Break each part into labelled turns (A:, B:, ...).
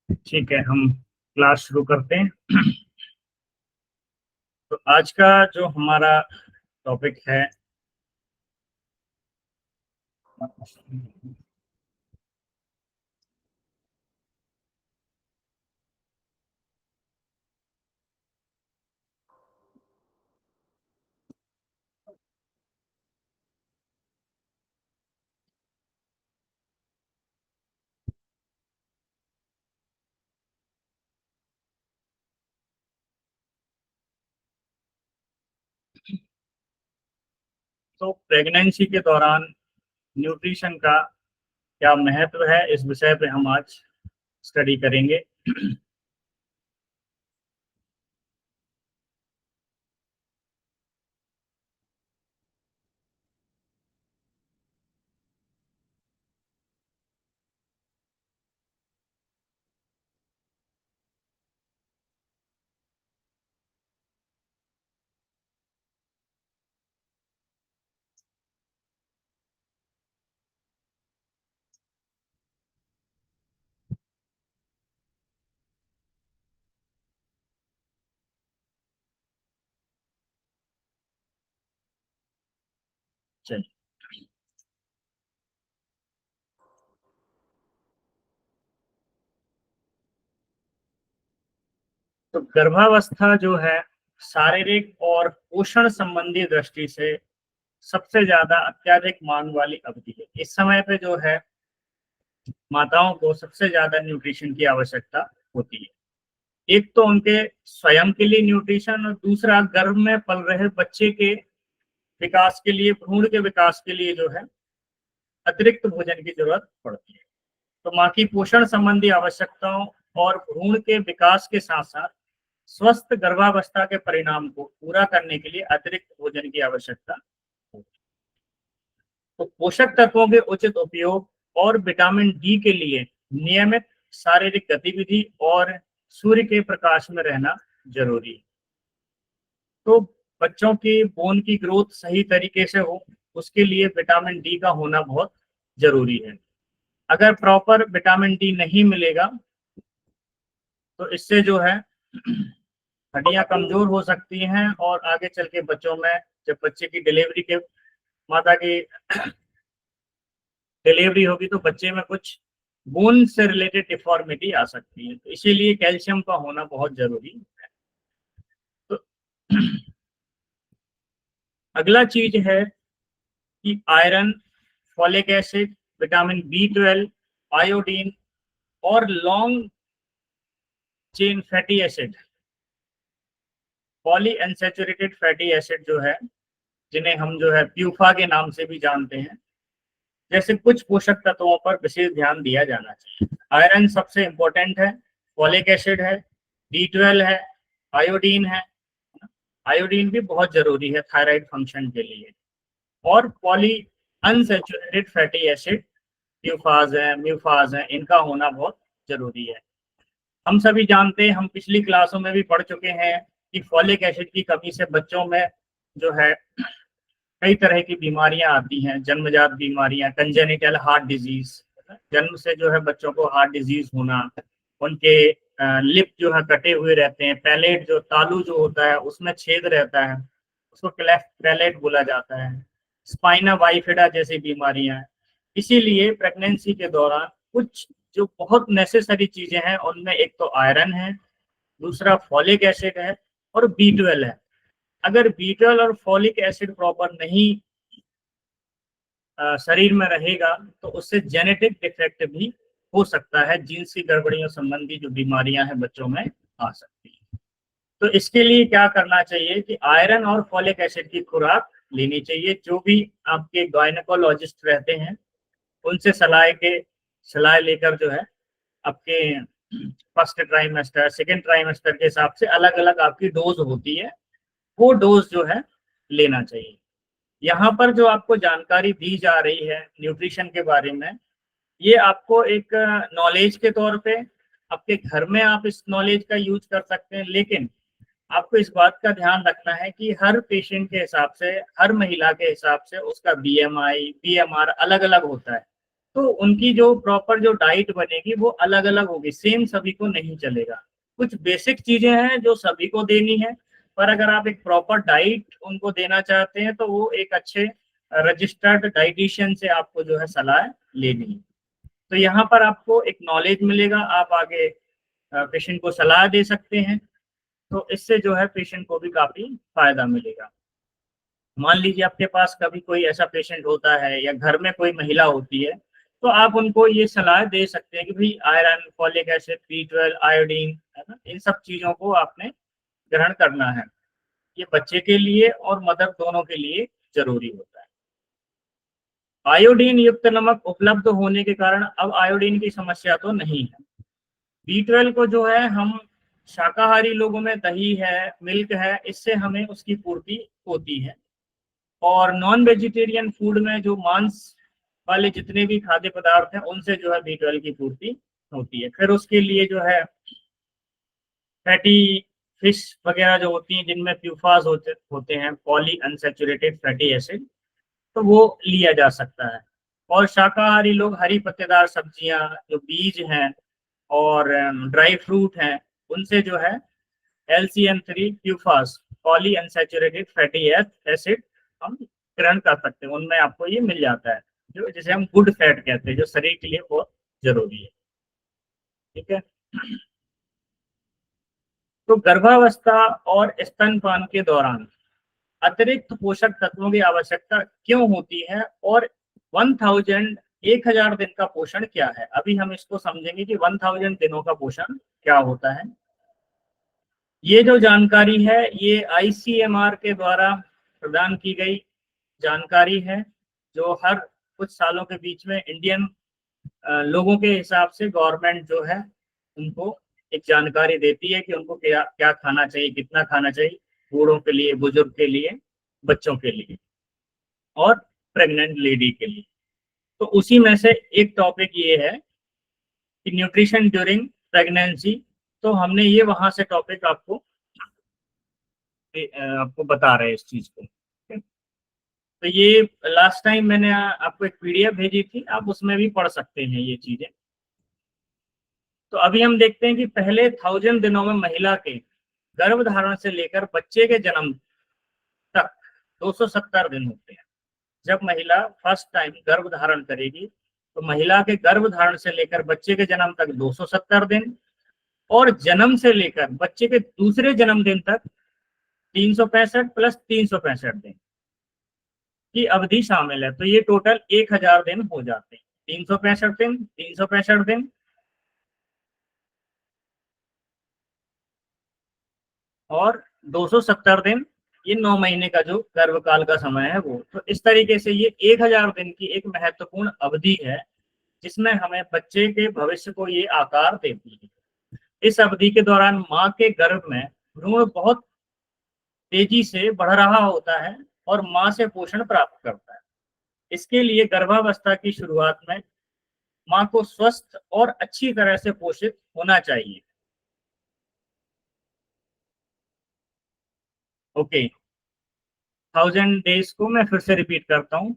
A: ठीक है, हम क्लास शुरू करते हैं। तो आज का जो हमारा टॉपिक है, तो प्रेगनेंसी के दौरान न्यूट्रिशन का क्या महत्व है, इस विषय पे हम आज स्टडी करेंगे। चलिए, तो गर्भावस्था जो है शारीरिक और पोषण संबंधी दृष्टि से सबसे ज्यादा अत्यधिक मांग वाली अवधि है। इस समय पे जो है माताओं को सबसे ज्यादा न्यूट्रिशन की आवश्यकता होती है। एक तो उनके स्वयं के लिए न्यूट्रिशन, और दूसरा गर्भ में पल रहे बच्चे के विकास के लिए, भ्रूण के विकास के लिए जो है अतिरिक्त भोजन की जरूरत पड़ती है। तो माँ की पोषण संबंधी आवश्यकताओं और भ्रूण के विकास के साथ साथ स्वस्थ गर्भावस्था के परिणाम को पूरा करने के लिए अतिरिक्त भोजन की आवश्यकता होती है। तो पोषक तत्वों के उचित उपयोग और विटामिन डी के लिए नियमित शारीरिक गतिविधि और सूर्य के प्रकाश में रहना जरूरी है। तो बच्चों की बोन की ग्रोथ सही तरीके से हो, उसके लिए विटामिन डी का होना बहुत जरूरी है। अगर प्रॉपर विटामिन डी नहीं मिलेगा तो इससे जो है हड्डियां कमजोर हो सकती हैं, और आगे चल के बच्चों में, जब बच्चे की डिलीवरी के, माता की डिलीवरी होगी, तो बच्चे में कुछ बोन से रिलेटेड डिफॉर्मिटी आ सकती है। तो इसीलिए कैल्शियम का होना बहुत जरूरी है। तो अगला चीज है कि iron, folic acid, vitamin B12, iodine और long chain fatty acid, poly unsaturated fatty acid जो है, जिन्हें हम जो है प्यूफा के नाम से भी जानते हैं, जैसे कुछ पोषक तत्वों पर विशेष ध्यान दिया जाना चाहिए। आयरन सबसे इंपॉर्टेंट है, फॉलिक एसिड है, B12 है, आयोडीन है। आयोडीन भी बहुत जरूरी है थायराइड फंक्शन के लिए। और पॉली अनसैचुरेटेड फैटी एसिड, प्यूफाज है, म्यूफाज है, इनका होना बहुत जरूरी है। हम सभी जानते हैं, हम पिछली क्लासों में भी पढ़ चुके हैं कि फॉलिक एसिड की कमी से बच्चों में जो है कई तरह की बीमारियां आती हैं, जन्मजात बीमारियां, कंजेनिटल हार्ट डिजीज, जन्म से जो है बच्चों को हार्ट डिजीज होना, उनके लिप जो है कटे हुए रहते हैं, पैलेट जो तालू जो होता है उसमें छेद रहता है, उसको क्लेफ्ट पैलेट बोला जाता है, स्पाइना बाइफिडा जैसी बीमारियां। इसीलिए प्रेगनेंसी के दौरान कुछ जो बहुत नेसेसरी चीजें हैं, उनमें एक तो आयरन है, दूसरा फॉलिक एसिड है, और B12 है। अगर B12 और फॉलिक एसिड प्रॉपर नहीं शरीर में रहेगा तो उससे जेनेटिक डिफेक्ट भी हो सकता है, जीन्स की गड़बड़ियों संबंधी जो बीमारियां हैं बच्चों में आ सकती हैं। तो इसके लिए क्या करना चाहिए कि आयरन और फॉलिक एसिड की खुराक लेनी चाहिए। जो भी आपके गायनेकोलॉजिस्ट रहते हैं उनसे सलाह लेकर जो है आपके फर्स्ट ट्राइमेस्टर, सेकेंड ट्राइमेस्टर के हिसाब से अलग अलग आपकी डोज होती है, वो डोज जो है लेना चाहिए। यहाँ पर जो आपको जानकारी दी जा रही है न्यूट्रिशन के बारे में, ये आपको एक नॉलेज के तौर पे, आपके घर में आप इस नॉलेज का यूज कर सकते हैं, लेकिन आपको इस बात का ध्यान रखना है कि हर पेशेंट के हिसाब से, हर महिला के हिसाब से उसका BMI, BMR अलग अलग होता है। तो उनकी जो प्रॉपर जो डाइट बनेगी वो अलग अलग होगी, सेम सभी को नहीं चलेगा। कुछ बेसिक चीजें हैं जो सभी को देनी है, पर अगर आप एक प्रॉपर डाइट उनको देना चाहते हैं तो वो एक अच्छे रजिस्टर्ड डाइटिशियन से आपको जो है सलाह लेनी है। तो यहाँ पर आपको एक नॉलेज मिलेगा, आप आगे पेशेंट को सलाह दे सकते हैं, तो इससे जो है पेशेंट को भी काफी फायदा मिलेगा। मान लीजिए आपके पास कभी कोई ऐसा पेशेंट होता है या घर में कोई महिला होती है, तो आप उनको ये सलाह दे सकते हैं कि भाई iron, folic acid, B12, iodine, है ना, इन सब चीजों को आपने ग्रहण करना है। ये बच्चे के लिए और मदर दोनों के लिए जरूरी होता है। आयोडीन युक्त नमक उपलब्ध होने के कारण अब आयोडीन की समस्या तो नहीं है। B12 को जो है हम शाकाहारी लोगों में दही है, मिल्क है, इससे हमें उसकी पूर्ति होती है। और नॉन वेजिटेरियन फूड में जो मांस वाले जितने भी खाद्य पदार्थ हैं उनसे जो है B12 की पूर्ति होती है। फिर उसके लिए जो है फैटी फिश वगैरह जो होती हैं जिनमें प्यूफाज होते हैं, पॉली अनसैचुरेटेड फैटी एसिड, तो वो लिया जा सकता है। और शाकाहारी लोग हरी पत्तेदार सब्जियां, जो बीज हैं और ड्राई फ्रूट हैं, उनसे जो है LCN3 PUFAs, poly unsaturated fatty acid, हम ग्रहण कर सकते हैं। उनमें आपको ये मिल जाता है, जो जिसे हम गुड फैट कहते हैं, जो शरीर के लिए बहुत जरूरी है। ठीक है। तो गर्भावस्था और स्तनपान के दौरान अतिरिक्त पोषक तत्वों की आवश्यकता क्यों होती है, और 1000 दिन का पोषण क्या है। अभी हम इसको समझेंगे कि 1000 दिनों का पोषण क्या होता है। ये जो जानकारी है ये ICMR के द्वारा प्रदान की गई जानकारी है, जो हर कुछ सालों के बीच में इंडियन लोगों के हिसाब से गवर्नमेंट जो है उनको एक जानकारी देती है कि उनको क्या क्या खाना चाहिए, कितना खाना चाहिए, बूढ़ों के लिए, बुजुर्ग के लिए, बच्चों के लिए और प्रेग्नेंट लेडी के लिए। तो उसी में से एक टॉपिक ये है कि न्यूट्रिशन ड्यूरिंग प्रेगनेंसी। तो हमने ये वहां से टॉपिक आपको बता रहे हैं इस चीज को। तो ये लास्ट टाइम मैंने आपको एक PDF भेजी थी, आप उसमें भी पढ़ सकते हैं ये चीजें। तो अभी हम देखते हैं कि पहले 1000 दिनों में महिला के गर्भधारण से लेकर बच्चे के जन्म तक 270 दिन होते हैं। जब महिला फर्स्ट टाइम गर्भ धारण करेगी तो महिला के गर्भ धारण से लेकर बच्चे के जन्म तक 270 दिन, और जन्म से लेकर बच्चे के दूसरे जन्मदिन तक 365 प्लस 365 दिन की अवधि शामिल है। तो ये टोटल 1000 दिन हो जाते हैं। 365 दिन, 365 दिन और 270 दिन, ये 9 महीने का जो गर्भकाल का समय है वो। तो इस तरीके से ये 1000 दिन की एक महत्वपूर्ण अवधि है, जिसमें हमें बच्चे के भविष्य को ये आकार देती है। इस अवधि के दौरान माँ के गर्भ में भ्रूण बहुत तेजी से बढ़ रहा होता है और माँ से पोषण प्राप्त करता है। इसके लिए गर्भावस्था की शुरुआत में माँ को स्वस्थ और अच्छी तरह से पोषित होना चाहिए। ओके, 1000 डेज को मैं फिर से रिपीट करता हूँ।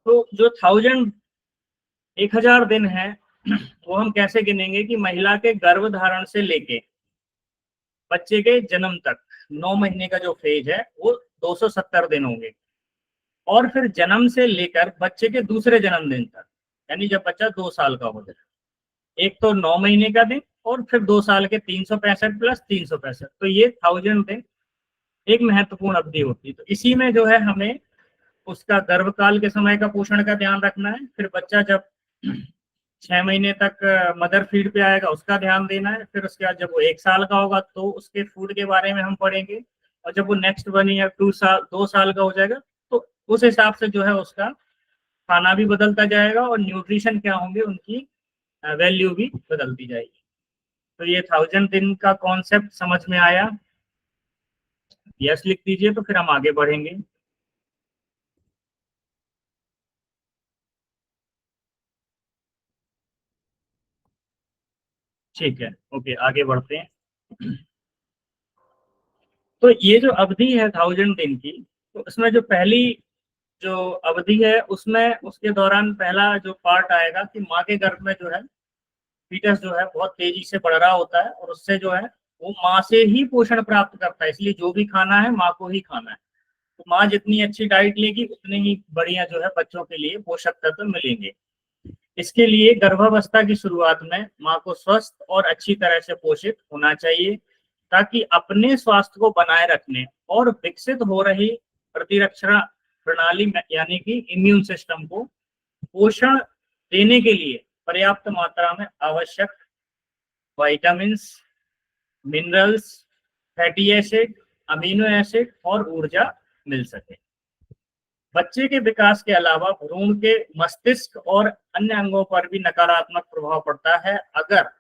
A: तो जो 1000 है वो हम कैसे गिनेंगे कि महिला के गर्भधारण से लेके बच्चे के जन्म तक 9 महीने का जो फेज है वो 270 दिन होंगे। और फिर जन्म से लेकर बच्चे के दूसरे जन्मदिन तक, यानी जब बच्चा 2 साल का हो जाए, एक तो 9 महीने का दिन और फिर 2 साल के 365 प्लस 365, तो ये 1000 दिन एक महत्वपूर्ण अवधि होती है। तो इसी में जो है हमें उसका गर्भकाल के समय का पोषण का ध्यान रखना है। फिर बच्चा जब 6 महीने तक मदर फीड पे आएगा उसका ध्यान देना है। फिर उसके बाद जब वो 1 साल का होगा तो उसके फूड के बारे में हम पढ़ेंगे। और जब वो नेक्स्ट 1 ईयर 2 साल 2 साल का हो जाएगा तो उस हिसाब से जो है उसका खाना भी बदलता जाएगा और न्यूट्रिशन क्या होंगे उनकी वैल्यू भी बदलती जाएगी। तो ये 1000 दिन का कॉन्सेप्ट समझ में आया? यस लिख दीजिए, तो फिर हम आगे बढ़ेंगे। ठीक है, ओके, आगे बढ़ते हैं। तो ये जो अवधि है 1000 दिन की, तो उसमें जो पहली जो अवधि है उसमें उसके दौरान पहला जो पार्ट आएगा कि माँ के गर्भ में जो है फीटस जो है बहुत तेजी से बढ़ रहा होता है, और उससे जो है वो माँ से ही पोषण प्राप्त करता है, इसलिए जो भी खाना है माँ को ही खाना है। तो माँ जितनी अच्छी डाइट लेगी उतने ही बढ़िया जो है बच्चों के लिए पोषक तत्व मिलेंगे। इसके लिए गर्भावस्था की शुरुआत में माँ को स्वस्थ और अच्छी तरह से पोषित होना चाहिए, ताकि अपने स्वास्थ्य को बनाए रखने और विकसित हो रही प्रतिरक्षा प्रणाली में यानी कि इम्यून सिस्टम को पोषण देने के लिए पर्याप्त मात्रा में आवश्यक vitamins, minerals, fatty acid, amino acid और ऊर्जा मिल सके। बच्चे के विकास के अलावा भ्रूण के मस्तिष्क और अन्य अंगों पर भी नकारात्मक प्रभाव पड़ता है। अगर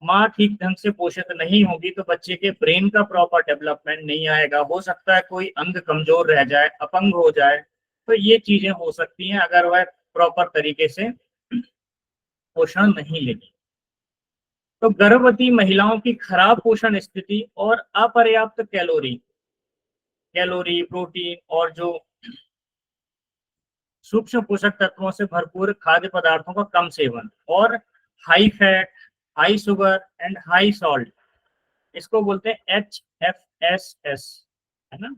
A: माँ ठीक ढंग से पोषित नहीं होगी तो बच्चे के ब्रेन का प्रॉपर डेवलपमेंट नहीं आएगा, हो सकता है कोई अंग कमजोर रह जाए, अपंग हो जाए, तो ये चीजें हो सकती हैं अगर वह प्रॉपर तरीके से पोषण नहीं लेगी। तो गर्भवती महिलाओं की खराब पोषण स्थिति और अपर्याप्त कैलोरी, प्रोटीन और जो सूक्ष्म पोषक तत्वों से भरपूर खाद्य पदार्थों का कम सेवन और high fat, high sugar and high salt, इसको बोलते हैं HFSS, है ना।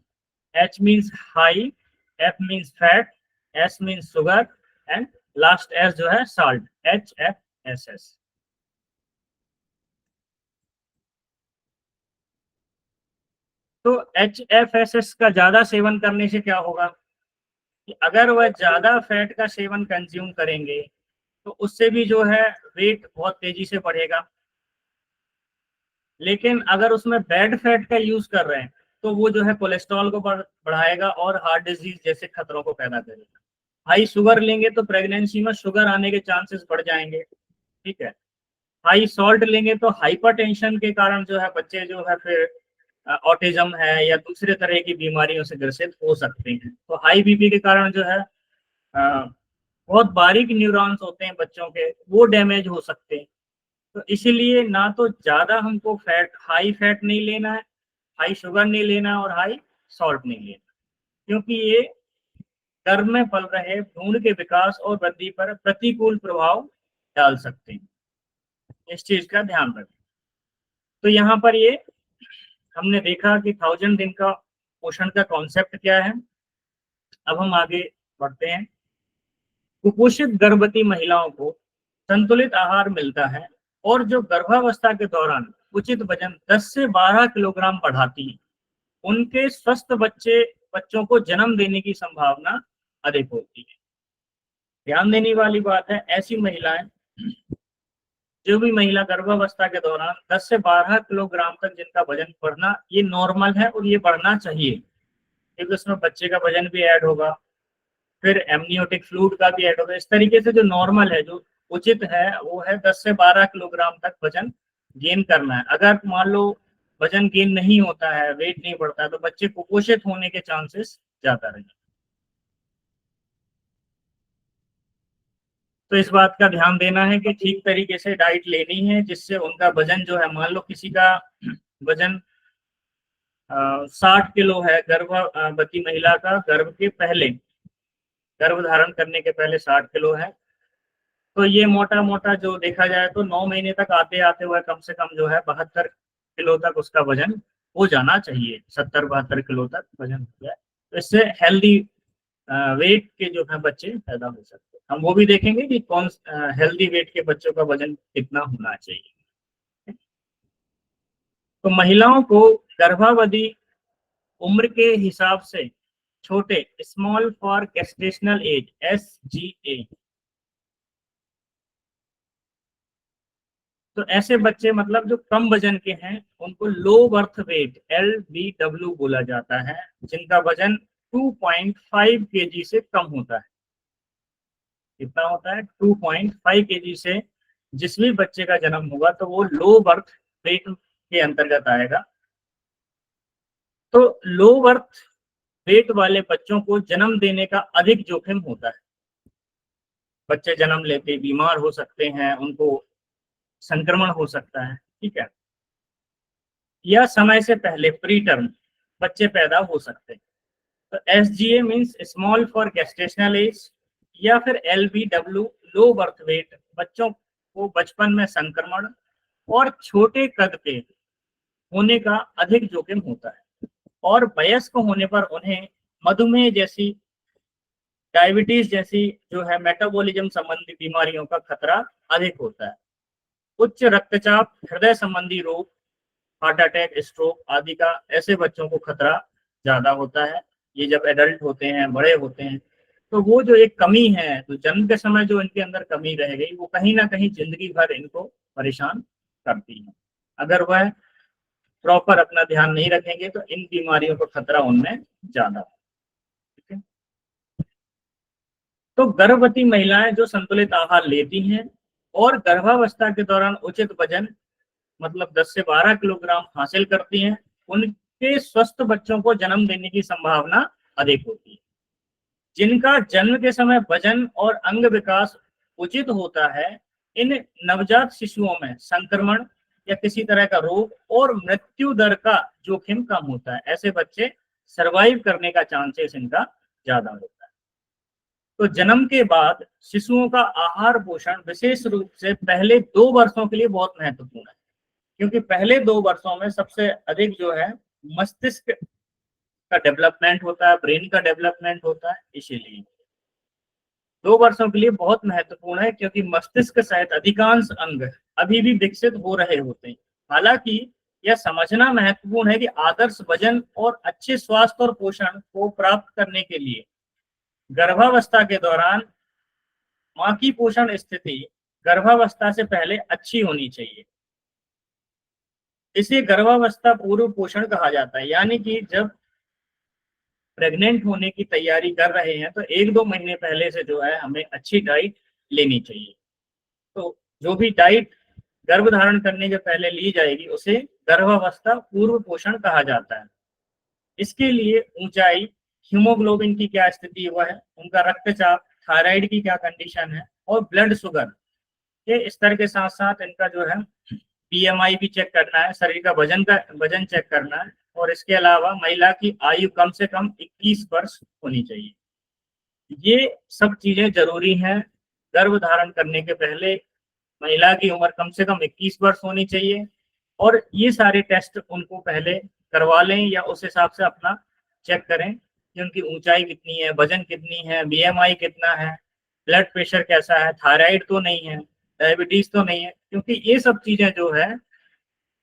A: H means high, F means fat, S means sugar and last S जो है सॉल्ट, HFSS। तो HFSS का ज्यादा सेवन करने से क्या होगा कि अगर वह ज्यादा फैट का सेवन कंज्यूम करेंगे तो उससे भी जो है वेट बहुत तेजी से बढ़ेगा। लेकिन अगर उसमें बैड फैट का यूज कर रहे हैं तो वो जो है कोलेस्ट्रॉल को बढ़ाएगा और हार्ट डिजीज जैसे खतरों को पैदा करेगा। हाई शुगर लेंगे तो प्रेगनेंसी में शुगर आने के चांसेस बढ़ जाएंगे, ठीक है। हाई सॉल्ट लेंगे तो हाइपरटेंशन के कारण जो है बच्चे जो है फिर ऑटिज्म है या दूसरे तरह की बीमारियों से ग्रसित हो सकते हैं। तो हाई बीपी के कारण जो है बहुत बारीक न्यूरॉन्स होते हैं बच्चों के, वो डैमेज हो सकते हैं। तो इसीलिए ना तो ज्यादा हमको हाई फैट नहीं लेना है, हाई शुगर नहीं लेना और हाई सॉल्ट नहीं लेना, क्योंकि ये गर्भ में पल रहे भ्रूण के विकास और वृद्धि पर प्रतिकूल प्रभाव डाल सकते हैं। इस चीज का ध्यान रखें। तो यहाँ पर ये हमने देखा कि 1000 दिन का पोषण का कॉन्सेप्ट क्या है। अब हम आगे बढ़ते हैं। कुपोषित गर्भवती महिलाओं को संतुलित आहार मिलता है और जो गर्भावस्था के दौरान उचित वजन 10 से 12 किलोग्राम बढ़ाती है, उनके स्वस्थ बच्चों को जन्म देने की संभावना अधिक होती है। ध्यान देने वाली बात है, ऐसी महिलाएं, जो भी महिला गर्भावस्था के दौरान 10 से 12 किलोग्राम तक जिनका वजन बढ़ना ये नॉर्मल है और ये बढ़ना चाहिए, क्योंकि उसमें बच्चे का वजन भी ऐड होगा, फिर एमनियोटिक फ्लूइड का भी ऐड होगा। इस तरीके से जो नॉर्मल है, जो उचित है, वो है 10 से 12 किलोग्राम तक वजन गेन करना है। अगर मान लो वजन गेन नहीं होता है, वेट नहीं बढ़ता है, तो बच्चे कुपोषित होने के चांसेस ज्यादा रहेंगे। तो इस बात का ध्यान देना है कि ठीक तरीके से डाइट लेनी है, जिससे उनका वजन जो है, मान लो किसी का वजन 60 किलो है, गर्भवती महिला का गर्भ धारण करने के पहले 60 किलो है, तो ये मोटा मोटा जो देखा जाए तो 9 महीने तक आते आते हुए कम से कम जो है 72 किलो तक उसका वजन हो जाना चाहिए। 70-72 किलो तक वजन हो जाए तो इससे हेल्दी वेट के जो है बच्चे पैदा हो सकते हैं। हम वो भी देखेंगे कि कौन हेल्दी वेट के बच्चों का वजन कितना होना चाहिए। तो महिलाओं को गर्भावधि उम्र के हिसाब से छोटे, small for gestational age, SGA, तो ऐसे बच्चे मतलब जो कम वजन के हैं उनको लो बर्थ वेट, LBW बोला जाता है, जिनका वजन 2.5 kg से कम होता है। कितना होता है? 2.5 kg से जिस भी बच्चे का जन्म होगा तो वो लो बर्थ वेट के अंतर्गत आएगा। तो लो बर्थ वेट वाले बच्चों को जन्म देने का अधिक जोखिम होता है। बच्चे जन्म लेते बीमार हो सकते हैं, उनको संक्रमण हो सकता है, ठीक है, या समय से पहले प्री टर्म बच्चे पैदा हो सकते हैं। तो SGA means small for gestational age, या फिर LBW लो बर्थ वेट, बच्चों को बचपन में संक्रमण और छोटे कद पे होने का अधिक जोखिम होता है, और वयस्क होने पर उन्हें मधुमेह जैसी, डायबिटीज जैसी जो है मेटाबॉलिज्म संबंधी बीमारियों का खतरा अधिक होता है। उच्च रक्तचाप, हृदय संबंधी रोग, हार्ट अटैक, स्ट्रोक आदि का ऐसे बच्चों को खतरा ज्यादा होता है। ये जब एडल्ट होते हैं, बड़े होते हैं, तो वो जो एक कमी है, तो जन्म के समय जो इनके अंदर कमी रह गई, वो कहीं ना कहीं जिंदगी भर इनको परेशान करती है। अगर वह प्रॉपर अपना ध्यान नहीं रखेंगे तो इन बीमारियों का खतरा उनमें ज्यादा है। ठीक है, तो गर्भवती महिलाएं जो संतुलित आहार लेती हैं और गर्भावस्था के दौरान उचित वजन मतलब 10 से 12 किलोग्राम हासिल करती हैं, उनके स्वस्थ बच्चों को जन्म देने की संभावना अधिक होती है। जिनका जन्म के समय वजन और अंग विकास उचित होता है, इन नवजात शिशुओं में संक्रमण या किसी तरह का रोग और मृत्यु दर का जोखिम कम होता है। ऐसे बच्चे सरवाइव करने का चांसेस इनका ज्यादा होता है। तो जन्म के बाद शिशुओं का आहार पोषण विशेष रूप से पहले 2 वर्षों के लिए बहुत महत्वपूर्ण है, क्योंकि पहले 2 वर्षों में सबसे अधिक जो है मस्तिष्क का डेवलपमेंट होता है, ब्रेन का डेवलपमेंट होता है। इसीलिए 2 वर्षों के लिए बहुत महत्वपूर्ण है, क्योंकि मस्तिष्क सहित अधिकांश अंग अभी भी विकसित हो रहे होते हैं। हालांकि यह समझना महत्वपूर्ण है कि आदर्श वजन और अच्छे स्वास्थ्य और पोषण को प्राप्त करने के लिए गर्भावस्था के दौरान मां की पोषण स्थिति गर्भावस्था से पहले अच्छी होनी चाहिए। इसे गर्भावस्था पूर्व पोषण कहा जाता है, यानी कि जब प्रेग्नेंट होने की तैयारी कर रहे हैं तो 1-2 महीने पहले से जो है हमें अच्छी डाइट लेनी चाहिए। तो जो भी डाइट गर्भ धारण करने के पहले ली जाएगी उसे गर्भावस्था पूर्व पोषण कहा जाता है। इसके लिए ऊंचाई, हीमोग्लोबिन की क्या स्थिति हुआ है, उनका रक्तचाप, थायराइड की क्या कंडीशन है, और ब्लड शुगर के स्तर के साथ साथ इनका जो है BMI भी चेक करना है, शरीर का वजन चेक करना है, और इसके अलावा महिला की आयु कम से कम 21 वर्ष होनी चाहिए। ये सब चीजें जरूरी हैं। गर्भ धारण करने के पहले महिला की उम्र कम से कम 21 वर्ष होनी चाहिए, और ये सारे टेस्ट उनको पहले करवा लें या उस हिसाब से अपना चेक करें कि उनकी ऊंचाई कितनी है, वजन कितनी है, BMI कितना है, ब्लड प्रेशर कैसा है, थायराइड तो नहीं है, डायबिटीज तो नहीं है, क्योंकि ये सब चीजें जो है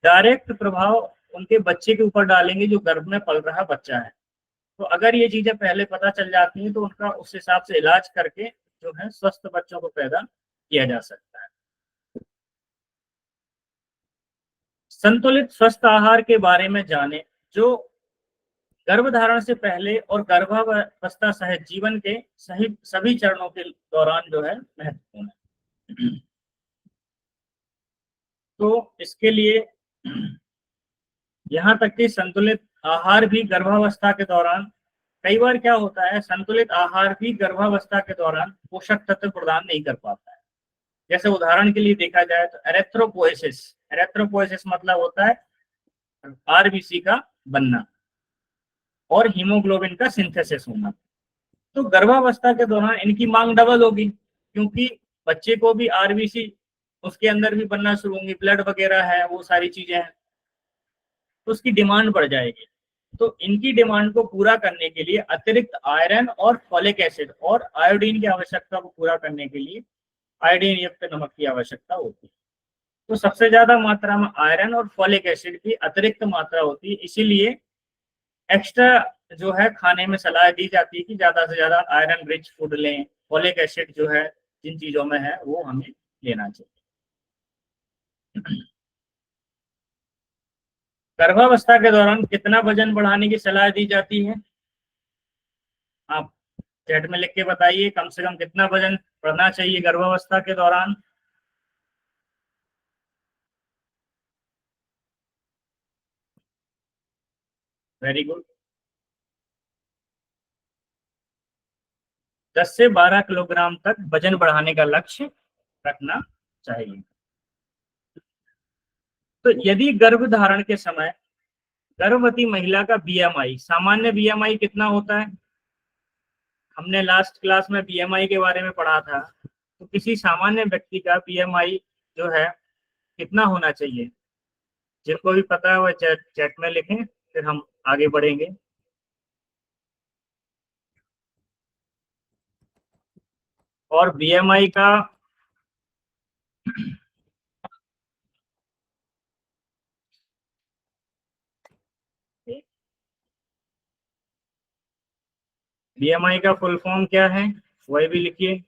A: डायरेक्ट प्रभाव उनके बच्चे के ऊपर डालेंगे जो गर्भ में पल रहा बच्चा है। तो अगर ये चीजें पहले पता चल जाती हैं तो उनका उस हिसाब से इलाज करके जो है स्वस्थ बच्चों को पैदा किया जा सकता है। संतुलित स्वस्थ आहार के बारे में जाने, जो गर्भधारण से पहले और गर्भावस्था सहित जीवन के सही सभी चरणों के दौरान जो है महत्वपूर्ण है। तो इसके लिए यहाँ तक कि संतुलित आहार भी गर्भावस्था के दौरान, कई बार क्या होता है संतुलित आहार भी गर्भावस्था के दौरान पोषक तत्व प्रदान नहीं कर पाता है। जैसे उदाहरण के लिए देखा जाए तो एरेथ्रोपोएसिस मतलब होता है RBC का बनना और हीमोग्लोबिन का सिंथेसिस होना। तो गर्भावस्था के दौरान इनकी मांग डबल होगी, क्योंकि बच्चे को भी RBC उसके अंदर भी बनना शुरू होंगी, ब्लड वगैरह है, वो सारी चीजें हैं, तो उसकी डिमांड बढ़ जाएगी। तो इनकी डिमांड को पूरा करने के लिए अतिरिक्त आयरन और फॉलिक एसिड और आयोडीन की आवश्यकता को पूरा करने के लिए आयोडीन युक्त नमक की आवश्यकता होती है। तो सबसे ज्यादा मात्रा में आयरन और फॉलिक एसिड की अतिरिक्त मात्रा होती है, इसीलिए एक्स्ट्रा जो है खाने में सलाह दी जाती है कि ज्यादा से ज्यादा आयरन रिच फूड लें। फॉलिक एसिड जो है जिन चीजों में है वो हमें लेना चाहिए। गर्भावस्था के दौरान कितना वजन बढ़ाने की सलाह दी जाती है, आप चैट में लिख के बताइए। कम से कम कितना वजन बढ़ना चाहिए गर्भावस्था के दौरान? Very good. 10 से 12 किलोग्राम तक वजन बढ़ाने का लक्ष्य रखना चाहिए। तो यदि गर्भ धारण के समय गर्भवती महिला का बीएमआई, सामान्य बीएमआई कितना होता है? हमने लास्ट क्लास में बीएमआई के बारे में पढ़ा था। तो किसी सामान्य व्यक्ति का बीएमआई जो है कितना होना चाहिए? जिनको भी पता है वह चैट में लिखें, फिर हम आगे बढ़ेंगे। और बीएमआई का बीएमआई का फुल फॉर्म क्या है, वही भी लिखिए।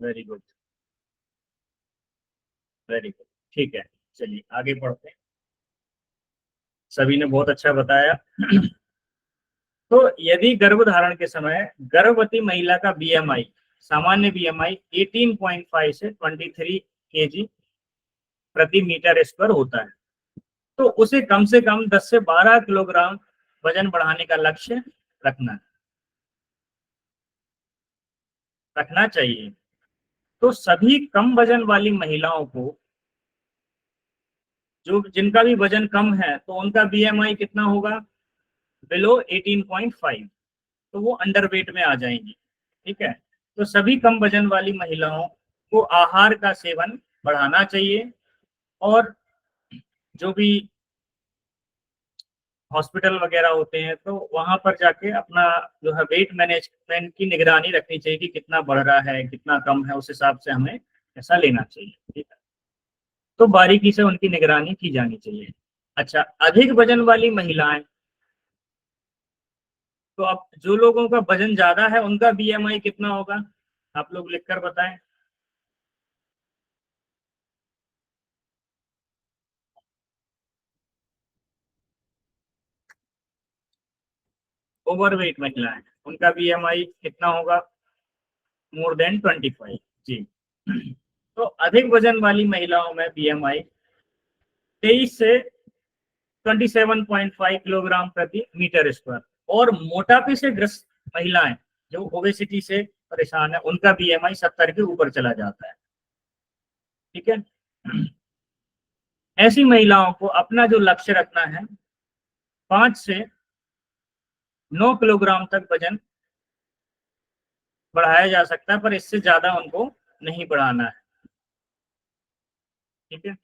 A: वेरी गुड, वेरी गुड, ठीक है। चलिए आगे बढ़ते हैं, सभी ने बहुत अच्छा बताया। तो यदि गर्भधारण के समय गर्भवती महिला का बीएमआई, सामान्य बीएमआई 18.5 से 23 केजी प्रति मीटर स्क्वायर होता है, तो उसे कम से कम 10 से 12 किलोग्राम वजन बढ़ाने का लक्ष्य रखना चाहिए। तो सभी कम वजन वाली महिलाओं को, जो जिनका भी वजन कम है, तो उनका बीएमआई कितना होगा? बिलो 18.5, तो वो अंडरवेट में आ जाएंगी। ठीक है, तो सभी कम वजन वाली महिलाओं को आहार का सेवन बढ़ाना चाहिए, और जो भी हॉस्पिटल वगैरह होते हैं तो वहां पर जाके अपना जो है वेट मैनेजमेंट की निगरानी रखनी चाहिए कि कितना बढ़ रहा है कितना कम है, उस हिसाब से हमें ऐसा लेना चाहिए। ठीक है, तो बारीकी से उनकी निगरानी की जानी चाहिए। अच्छा, अधिक वजन वाली महिलाएं, तो अब जो लोगों का वजन ज्यादा है उनका बीएमआई कितना होगा, आप लोग लिखकर बताएं। ओवरवेट महिलाएं, उनका बीएमआई कितना होगा? More than 25। जी। तो अधिक वजन वाली महिलाओं में बीएमआई 23 से 27.5 किलोग्राम प्रति मीटर स्क्वायर, और मोटापे से ग्रस्त महिलाएं जो ओबेसिटी से परेशान है उनका बीएमआई 70 के ऊपर चला जाता है। ठीक है, ऐसी महिलाओं को अपना जो लक्ष्य रखना है, 5 से 9 किलोग्राम तक वजन बढ़ाया जा सकता है, पर इससे ज्यादा उनको नहीं बढ़ाना है। ठीक है,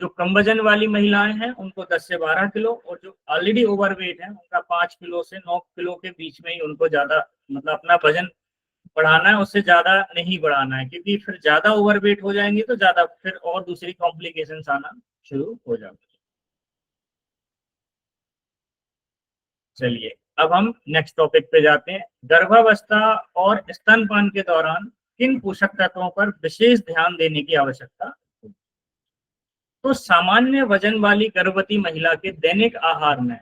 A: जो कम वजन वाली महिलाएं हैं उनको 10 से 12 किलो, और जो ऑलरेडी ओवरवेट है उनका 5 किलो से 9 किलो के बीच में ही उनको ज्यादा, मतलब अपना वजन बढ़ाना है, उससे ज्यादा नहीं बढ़ाना है, क्योंकि फिर ज्यादा ओवरवेट हो जाएंगे तो ज्यादा फिर और दूसरी कॉम्प्लिकेशंस आना शुरू हो जाएंगे। चलिए अब हम नेक्स्ट टॉपिक पे जाते हैं। गर्भावस्था और स्तनपान के दौरान किन पोषक तत्वों पर विशेष ध्यान देने की आवश्यकता है? तो सामान्य वजन वाली गर्भवती महिला के दैनिक आहार में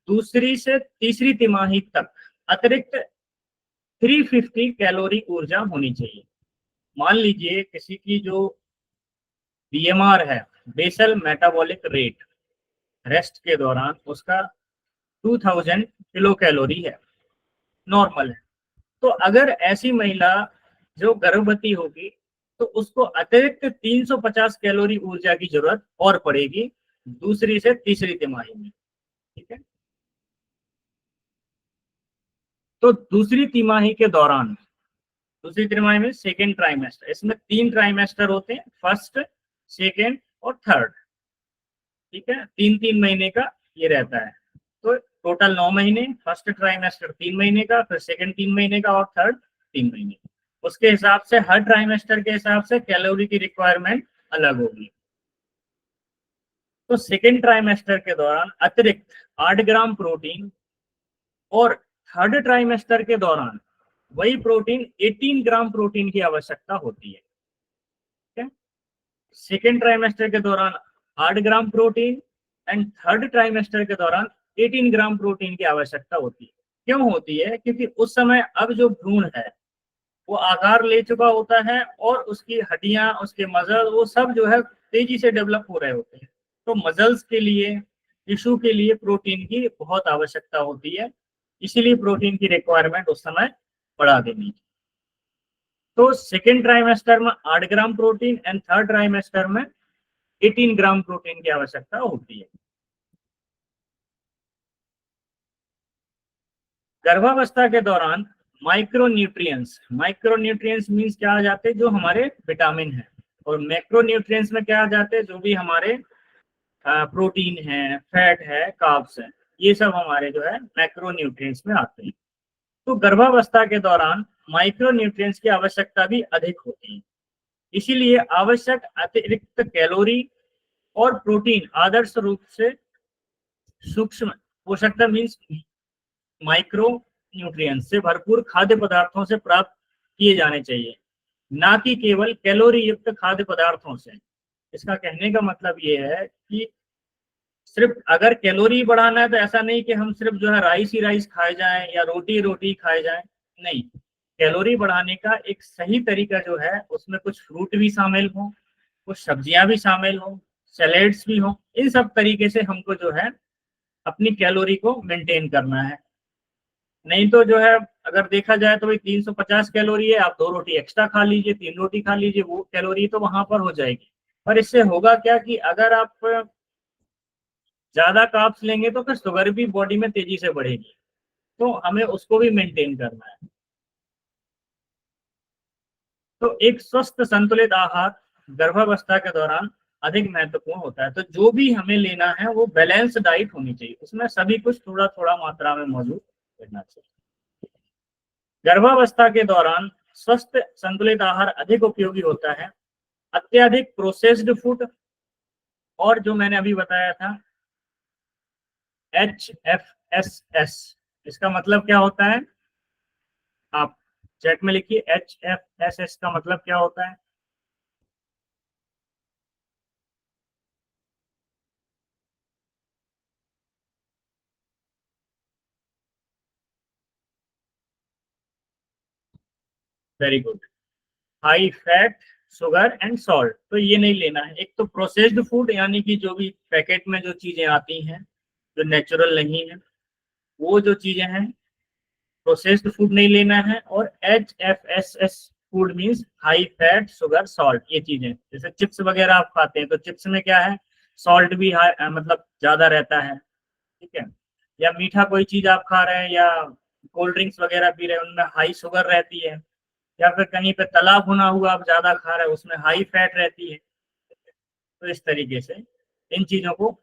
A: दूसरी से तीसरी तिमाही तक अतिरिक्त 350 कैलोरी ऊर्जा होनी चाहिए। मान लीजिए किसी की जो बीएमआर है, बेसल मेटाबॉलिक रेट, रेस्ट के दौरान उसका 2000 किलो कैलोरी है, नॉर्मल है। तो अगर ऐसी महिला जो गर्भवती होगी तो उसको अतिरिक्त 350 कैलोरी ऊर्जा की जरूरत और पड़ेगी दूसरी से तीसरी तिमाही में। ठीक है, तो दूसरी तिमाही के दौरान, दूसरी तिमाही में सेकेंड ट्राइमेस्टर, इसमें 3 ट्राइमेस्टर होते हैं, फर्स्ट, सेकेंड और थर्ड। ठीक है, 3-3 महीने का ये रहता है। तो टोटल 9 महीने, फर्स्ट ट्राइमेस्टर 3 महीने का, फिर सेकेंड 3 महीने का, और थर्ड 3 महीने। उसके हिसाब से हर ट्राइमेस्टर के हिसाब से कैलोरी की रिक्वायरमेंट अलग होगी। तो सेकेंड ट्राइमेस्टर के दौरान अतिरिक्त 8 ग्राम प्रोटीन, और थर्ड ट्राइमेस्टर के दौरान वही प्रोटीन 18 ग्राम प्रोटीन की आवश्यकता होती है। ठीक है, सेकेंड ट्राइमेस्टर के दौरान 8 gram protein, and third trimester के दौरान 18 ग्राम प्रोटीन की आवश्यकता होती है। क्यों होती है? क्योंकि उस समय अब जो भ्रूण है वो आकार ले चुका होता है, और उसकी हड्डियां, उसके मसल, वो सब जो है तेजी से डेवलप हो रहे होते हैं। तो मसल्स के लिए, टिश्यू के लिए प्रोटीन की बहुत आवश्यकता होती है, इसीलिए प्रोटीन की रिक्वायरमेंट उस समय बढ़ा देनी। तो सेकेंड ट्राइमेस्टर में 8 gram protein and third trimester में 18 ग्राम प्रोटीन की आवश्यकता होती है। गर्भावस्था के दौरान माइक्रोन्यूट्रिएंट्स मीन्स क्या आ जाते हैं, जो हमारे विटामिन है, और मैक्रोन्यूट्रिएंट्स में क्या आ जाते हैं, जो भी हमारे प्रोटीन है, फैट है, कार्ब्स है, ये सब हमारे जो है मैक्रोन्यूट्रिएंट्स में आते हैं। तो गर्भावस्था के दौरान माइक्रोन्यूट्रिएंट्स की आवश्यकता भी अधिक होती है, इसीलिए आवश्यक अतिरिक्त कैलोरी और प्रोटीन आदर्श रूप से सूक्ष्म पोषकता मीन्स माइक्रो न्यूट्रिएंट्स से भरपूर खाद्य पदार्थों से प्राप्त किए जाने चाहिए, ना कि केवल कैलोरी युक्त खाद्य पदार्थों से। इसका कहने का मतलब ये है कि सिर्फ अगर कैलोरी बढ़ाना है तो ऐसा नहीं कि हम सिर्फ जो है राइस ही राइस खाए जाएं या रोटी रोटी खाए जाएं, नहीं। कैलोरी बढ़ाने का एक सही तरीका जो है, उसमें कुछ फ्रूट भी शामिल हो, कुछ सब्जियां भी शामिल हो, सैलेड्स भी हो, इन सब तरीके से हमको जो है अपनी कैलोरी को मेंटेन करना है। नहीं तो जो है अगर देखा जाए तो भाई 350 कैलोरी है, आप 2 रोटी एक्स्ट्रा खा लीजिए, 3 रोटी खा लीजिए, वो कैलोरी तो वहां पर हो जाएगी। पर इससे होगा क्या कि अगर आप ज्यादा कार्ब्स लेंगे तो फिर शुगर भी बॉडी में तेजी से बढ़ेगी, तो हमें उसको भी मेंटेन करना है। तो एक स्वस्थ संतुलित आहार गर्भावस्था के दौरान अधिक महत्वपूर्ण होता है। तो जो भी हमें लेना है वो बैलेंस डाइट होनी चाहिए, उसमें सभी कुछ थोड़ा थोड़ा मात्रा में मौजूद रहना चाहिए। गर्भावस्था के दौरान स्वस्थ संतुलित आहार अधिक उपयोगी होता है। अत्यधिक प्रोसेस्ड फूड और जो मैंने अभी बताया था HFSS, इसका मतलब क्या होता है, आप चैट में लिखिए HFSS का मतलब क्या होता है। Very good. High fat, sugar and salt, तो ये नहीं लेना है। एक तो प्रोसेस्ड फूड यानी कि जो भी पैकेट में जो चीजें आती हैं जो नेचुरल नहीं है, वो जो चीजें हैं प्रोसेस्ड फूड नहीं लेना है। और HFSS food means high fat, sugar, salt, ये चीजें। जैसे चिप्स वगैरह आप खाते हैं तो चिप्स में क्या है, सॉल्ट भी मतलब ज्यादा रहता है, ठीक है। या मीठा कोई चीज आप खा रहे हैं या कोल्ड ड्रिंक्स वगैरह पी रहे हैं, उनमें हाई शुगर रहती है। या फिर कहीं पे तला भुना हुआ आप ज्यादा खा रहे हैं, उसमें हाई फैट रहती है। तो इस तरीके से इन चीजों को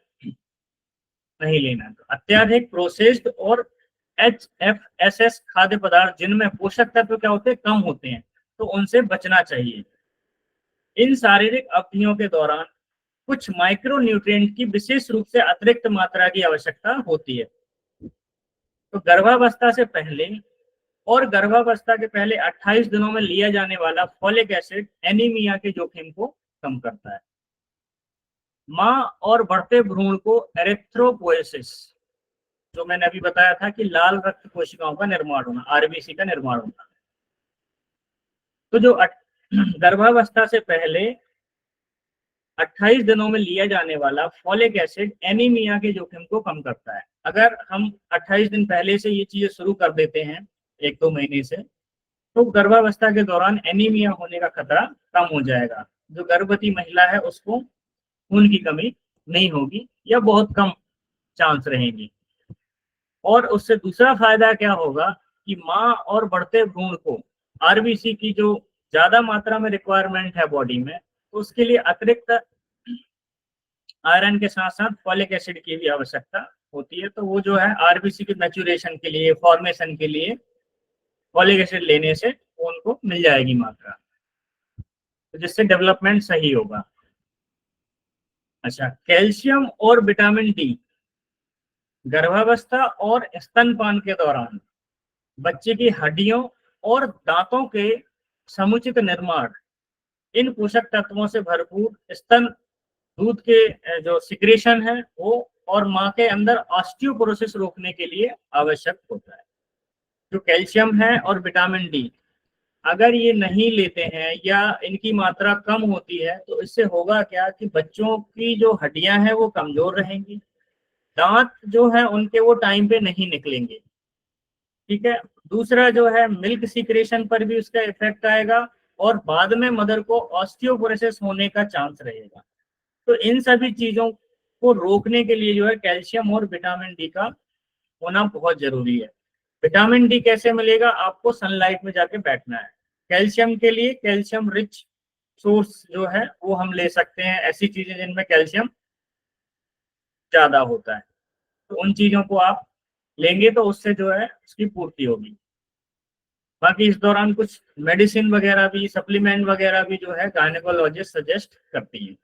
A: नहीं लेना। तो अत्यधिक प्रोसेस्ड और HFSS खाद्य पदार्थ जिनमें पोषक तत्व क्या होते हैं, कम होते हैं, तो उनसे बचना चाहिए। इन शारीरिक अवधियों के दौरान कुछ माइक्रो न्यूट्रिएंट की विशेष रूप से अतिरिक्त मात्रा की आवश्यकता होती है। तो गर्भावस्था से पहले और गर्भावस्था के पहले 28 दिनों में लिया जाने वाला फॉलिक एसिड एनीमिया के जोखिम को कम करता है। मां और बढ़ते भ्रूण को एरिथ्रोपोएसिस, जो मैंने अभी बताया था कि लाल रक्त कोशिकाओं का निर्माण होना, आरबीसी का निर्माण होना। तो जो गर्भावस्था से पहले 28 दिनों में लिया जाने वाला फॉलिक एसिड एनीमिया के जोखिम को कम करता है। अगर हम 28 दिन पहले से ये चीजें शुरू कर देते हैं, 1-2 महीने से, तो गर्भावस्था के दौरान एनीमिया होने का खतरा कम हो जाएगा। जो गर्भवती महिला है उसको खून की कमी नहीं होगी या बहुत कम चांस रहेंगी। और उससे दूसरा फायदा क्या होगा कि मां और बढ़ते भ्रूण को आरबीसी की जो ज्यादा मात्रा में रिक्वायरमेंट है बॉडी में, तो उसके लिए अतिरिक्त आयरन के साथ साथ फॉलिक एसिड की भी आवश्यकता होती है। तो वो जो है आरबीसी की मैच्योरेशन के लिए, फॉर्मेशन के लिए फॉलिक एसिड लेने से उनको मिल जाएगी मात्रा, तो जिससे डेवलपमेंट सही होगा। अच्छा, कैल्शियम और विटामिन डी गर्भावस्था और स्तनपान के दौरान बच्चे की हड्डियों और दांतों के समुचित निर्माण, इन पोषक तत्वों से भरपूर स्तन दूध के जो सिक्रेशन है वो और मां के अंदर ऑस्टियोपोरोसिस रोकने के लिए आवश्यक होता है। जो कैल्शियम है और विटामिन डी अगर ये नहीं लेते हैं या इनकी मात्रा कम होती है, तो इससे होगा क्या कि बच्चों की जो हड्डियां हैं वो कमजोर रहेंगी, दांत जो है उनके वो टाइम पे नहीं निकलेंगे, ठीक है। दूसरा जो है मिल्क सिक्रेशन पर भी उसका इफेक्ट आएगा, और बाद में मदर को ऑस्टियोपोरोसिस होने का चांस रहेगा। तो इन सभी चीजों को रोकने के लिए जो है कैल्शियम और विटामिन डी का होना बहुत जरूरी है। विटामिन डी कैसे मिलेगा? आपको सनलाइट में जाके बैठना है। कैल्शियम के लिए कैल्शियम रिच सोर्स जो है वो हम ले सकते हैं, ऐसी चीजें जिनमें कैल्शियम ज्यादा होता है, तो उन चीजों को आप लेंगे तो उससे जो है उसकी पूर्ति होगी। बाकी इस दौरान कुछ मेडिसिन वगैरह भी, सप्लीमेंट वगैरह भी जो है गायनेकोलॉजिस्ट सजेस्ट करती है।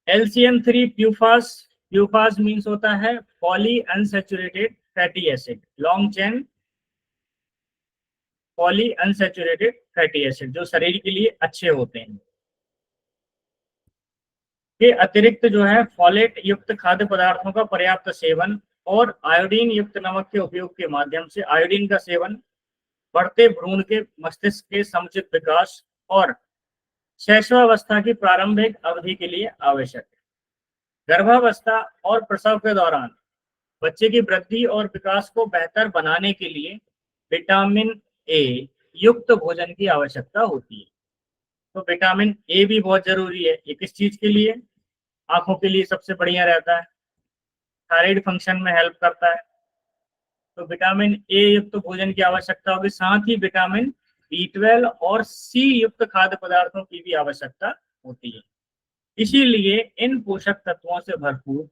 A: LCM3 प्यूफास, प्यूफास मीन्स होता है poly unsaturated fatty acid, long chain poly unsaturated fatty acid, जो शरीर के लिए अच्छे होते हैं। के अतिरिक्त जो है फॉलेट युक्त खाद्य पदार्थों का पर्याप्त सेवन और आयोडीन युक्त नमक के उपयोग के माध्यम से आयोडीन का सेवन बढ़ते भ्रूण के मस्तिष्क के समुचित विकास और शैशवावस्था की प्रारंभिक अवधि के लिए आवश्यक है। गर्भावस्था और प्रसव के दौरान बच्चे की वृद्धि और विकास को बेहतर बनाने के लिए विटामिन ए युक्त भोजन की आवश्यकता होती है। तो विटामिन ए भी बहुत जरूरी है। ये किस चीज के लिए? आंखों के लिए सबसे बढ़िया रहता है, थायराइड फंक्शन में हेल्प करता है। तो विटामिन ए युक्त भोजन की आवश्यकता होगी, साथ ही विटामिन B12 और सी युक्त खाद्य पदार्थों की भी आवश्यकता होती है। इसीलिए इन पोषक तत्वों से भरपूर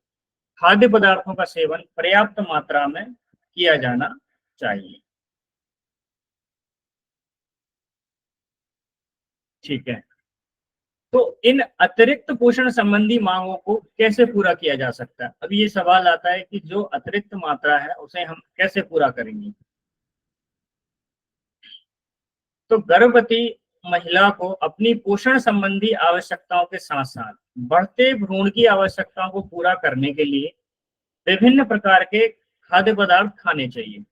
A: खाद्य पदार्थों का सेवन पर्याप्त मात्रा में किया जाना चाहिए। ठीक है, तो इन अतिरिक्त पोषण संबंधी मांगों को कैसे पूरा किया जा सकता है? अब ये सवाल आता है कि जो अतिरिक्त मात्रा है उसे हम कैसे पूरा करेंगे। तो गर्भवती महिला को अपनी पोषण संबंधी आवश्यकताओं के साथ साथ बढ़ते भ्रूण की आवश्यकताओं को पूरा करने के लिए विभिन्न प्रकार के खाद्य पदार्थ खाने चाहिए।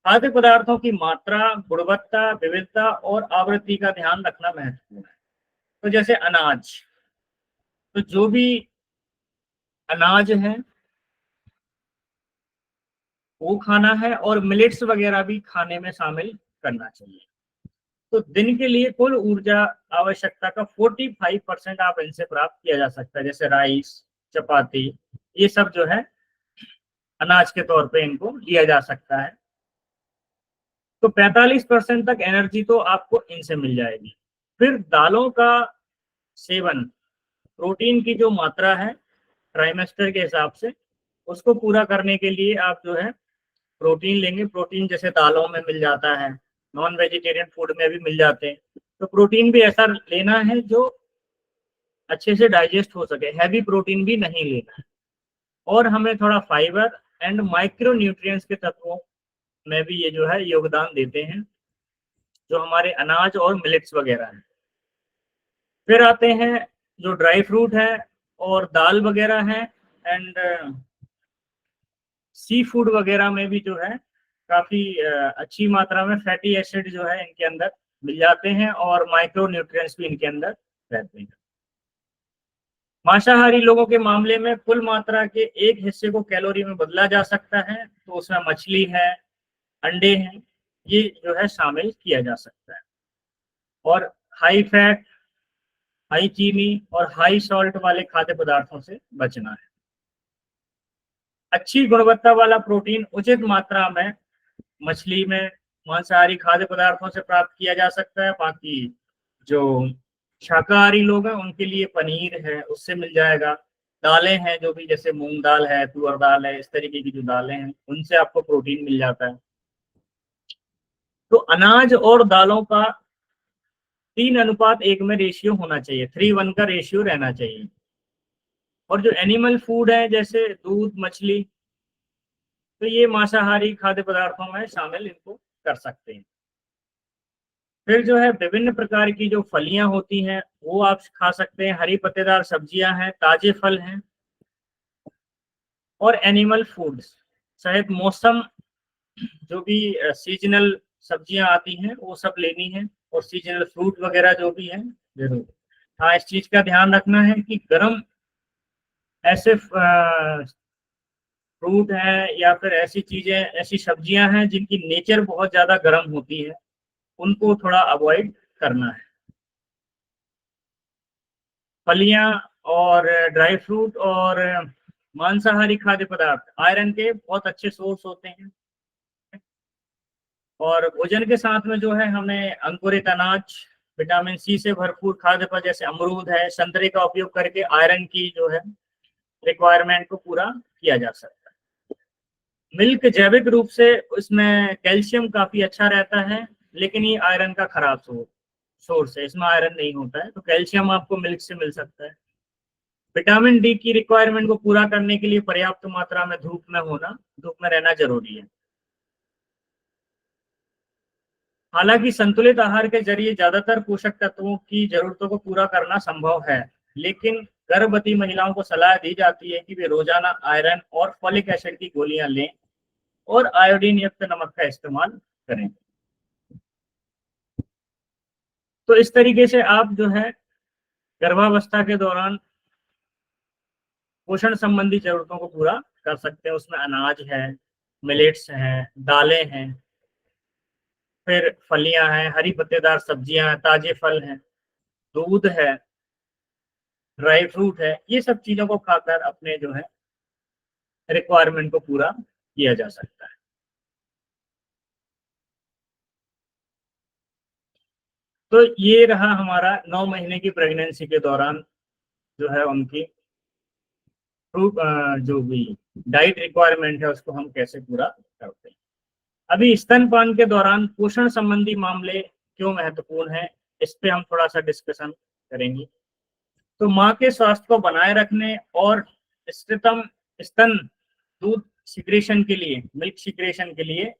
A: खाद्य पदार्थों की मात्रा, गुणवत्ता, विविधता और आवृत्ति का ध्यान रखना महत्वपूर्ण है। तो जैसे अनाज, तो जो भी अनाज है वो खाना है, और मिलेट्स वगैरह भी खाने में शामिल करना चाहिए। तो दिन के लिए कुल ऊर्जा आवश्यकता का 45% आप इनसे प्राप्त किया जा सकता है। जैसे राइस, चपाती, ये सब जो है अनाज के तौर पे इनको लिया जा सकता है। तो 45% तक एनर्जी तो आपको इनसे मिल जाएगी। फिर दालों का सेवन, प्रोटीन की जो मात्रा है ट्राइमेस्टर के हिसाब से, उसको पूरा करने के लिए आप जो है प्रोटीन लेंगे। प्रोटीन जैसे दालों में मिल जाता है, नॉन वेजिटेरियन फूड में भी मिल जाते हैं। तो प्रोटीन भी ऐसा लेना है जो अच्छे से डाइजेस्ट हो सके, हैवी प्रोटीन भी नहीं लेना है। और हमें थोड़ा फाइबर एंड माइक्रो न्यूट्रिएंट्स के तत्वों में भी ये जो है योगदान देते हैं, जो हमारे अनाज और मिलेट्स वगैरह हैं। फिर आते हैं जो ड्राई फ्रूट है और दाल वगैरह है, एंड सी फूड वगैरह में भी जो है काफी अच्छी मात्रा में फैटी एसिड जो है इनके अंदर मिल जाते हैं, और माइक्रो न्यूट्रिएंट्स भी इनके अंदर रहते हैं। मांसाहारी लोगों के मामले में कुल मात्रा के एक हिस्से को कैलोरी में बदला जा सकता है, तो उसमें मछली है, अंडे हैं, ये जो है शामिल किया जा सकता है। और हाई फैट, हाई चीनी और हाई सॉल्ट वाले खाद्य पदार्थों से बचना है। अच्छी गुणवत्ता वाला प्रोटीन उचित मात्रा में मछली में, मांसाहारी खाद्य पदार्थों से प्राप्त किया जा सकता है। बाकी जो शाकाहारी लोग हैं उनके लिए पनीर है, उससे मिल जाएगा। दालें हैं जो भी, जैसे मूंग दाल है, तुअर दाल है, इस तरीके की जो दालें हैं उनसे आपको प्रोटीन मिल जाता है। तो अनाज और दालों का 3:1 में रेशियो होना चाहिए, 3:1 का रेशियो रहना चाहिए। और जो एनिमल फूड है जैसे दूध, मछली, तो ये मांसाहारी खाद्य पदार्थों में शामिल इनको कर सकते हैं। फिर जो है विभिन्न प्रकार की जो फलियां होती हैं वो आप खा सकते हैं, हरी पत्तेदार सब्जियां हैं, ताजे फल हैं, और एनिमल फूड्स शायद मौसम जो भी सीजनल सब्जियां आती हैं वो सब लेनी है, और सीजनल फ्रूट वगैरह जो भी है जरूर। हाँ, इस चीज का ध्यान रखना है कि गर्म ऐसे फ्रूट है या फिर ऐसी चीजें, ऐसी सब्जियां हैं जिनकी नेचर बहुत ज्यादा गर्म होती है, उनको थोड़ा अवॉइड करना है। फलियां और ड्राई फ्रूट और मांसाहारी खाद्य पदार्थ आयरन के बहुत अच्छे सोर्स होते हैं। और भोजन के साथ में जो है हमें अंकुरित अनाज, विटामिन सी से भरपूर खाद्य पदार्थ जैसे अमरूद है, संतरे का उपयोग करके आयरन की जो है रिक्वायरमेंट को पूरा किया जा सकता है। मिल्क जैविक रूप से इसमें कैल्शियम काफी अच्छा रहता है, लेकिन ये आयरन का खराब सोर्स है, इसमें आयरन नहीं होता है, तो कैल्शियम आपको मिल्क से मिल सकता है। विटामिन डी की रिक्वायरमेंट को पूरा करने के लिए पर्याप्त मात्रा में धूप में रहना जरूरी है। हालांकि संतुलित आहार के जरिए ज्यादातर पोषक तत्वों की जरूरतों को पूरा करना संभव है, लेकिन गर्भवती महिलाओं को सलाह दी जाती है कि वे रोजाना आयरन और फॉलिक एसिड की गोलियां लें और आयोडीन युक्त नमक का इस्तेमाल करें। तो इस तरीके से आप जो है गर्भावस्था के दौरान पोषण संबंधी जरूरतों को पूरा कर सकते हैं। उसमें अनाज है, मिलेट्स हैं, दालें हैं, फिर फलियां हैं, हरी पत्तेदार सब्जियां हैं, ताजे फल हैं, दूध है, ड्राई फ्रूट है, ये सब चीजों को खाकर अपने जो है रिक्वायरमेंट को पूरा किया जा सकता है। तो ये रहा हमारा 9 महीने की प्रेगनेंसी के दौरान जो है उनकी फ्रूट जो भी डाइट रिक्वायरमेंट है उसको हम कैसे पूरा करते हैं। अभी स्तनपान के दौरान पोषण संबंधी मामले क्यों महत्वपूर्ण है, इस पे हम थोड़ा सा डिस्कशन करेंगे। तो माँ के स्वास्थ्य को बनाए रखने और इष्टतम स्तन दूध सिक्रेशन के लिए, मिल्क सिक्रेशन के लिए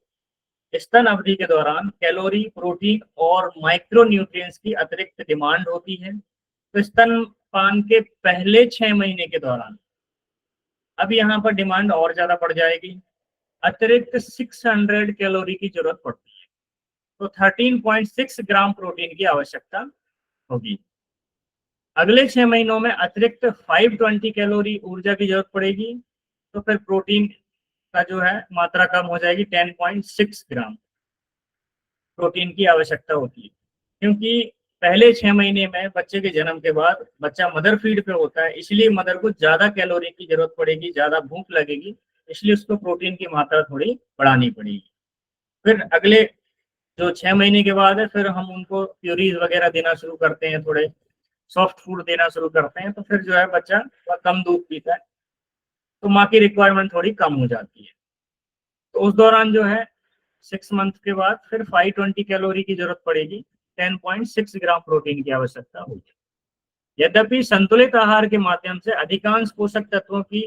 A: स्तन अवधि के दौरान कैलोरी, प्रोटीन और माइक्रो न्यूट्रिएंट्स की अतिरिक्त डिमांड होती है। तो स्तनपान के पहले 6 महीने के दौरान अब यहाँ पर डिमांड और ज्यादा बढ़ जाएगी, अतिरिक्त 600 कैलोरी की जरूरत पड़ती है। तो 13.6 ग्राम प्रोटीन की आवश्यकता होगी। अगले 6 महीनों में अतिरिक्त 520 कैलोरी ऊर्जा की जरूरत पड़ेगी। तो फिर प्रोटीन का जो है मात्रा कम हो जाएगी, 10.6 ग्राम प्रोटीन की आवश्यकता होती है। क्योंकि पहले 6 महीने में बच्चे के जन्म के बाद बच्चा मदर फीड पे होता है, इसलिए मदर को ज्यादा कैलोरी की जरूरत पड़ेगी, ज्यादा भूख लगेगी, इसलिए उसको प्रोटीन की मात्रा थोड़ी बढ़ानी पड़ेगी। फिर अगले जो 6 महीने के बाद है, फिर हम उनको प्यूरीज वगैरह देना शुरू करते हैं, थोड़े सॉफ्ट फूड देना शुरू करते हैं, तो फिर जो है बच्चा कम दूध पीता है, तो माँ की रिक्वायरमेंट थोड़ी कम हो जाती है। तो उस दौरान जो है 6 मंथ के बाद फिर 520 कैलोरी की जरूरत पड़ेगी, 10.6 ग्राम प्रोटीन की आवश्यकता होगी। यद्यपि संतुलित आहार के माध्यम से अधिकांश पोषक तत्वों की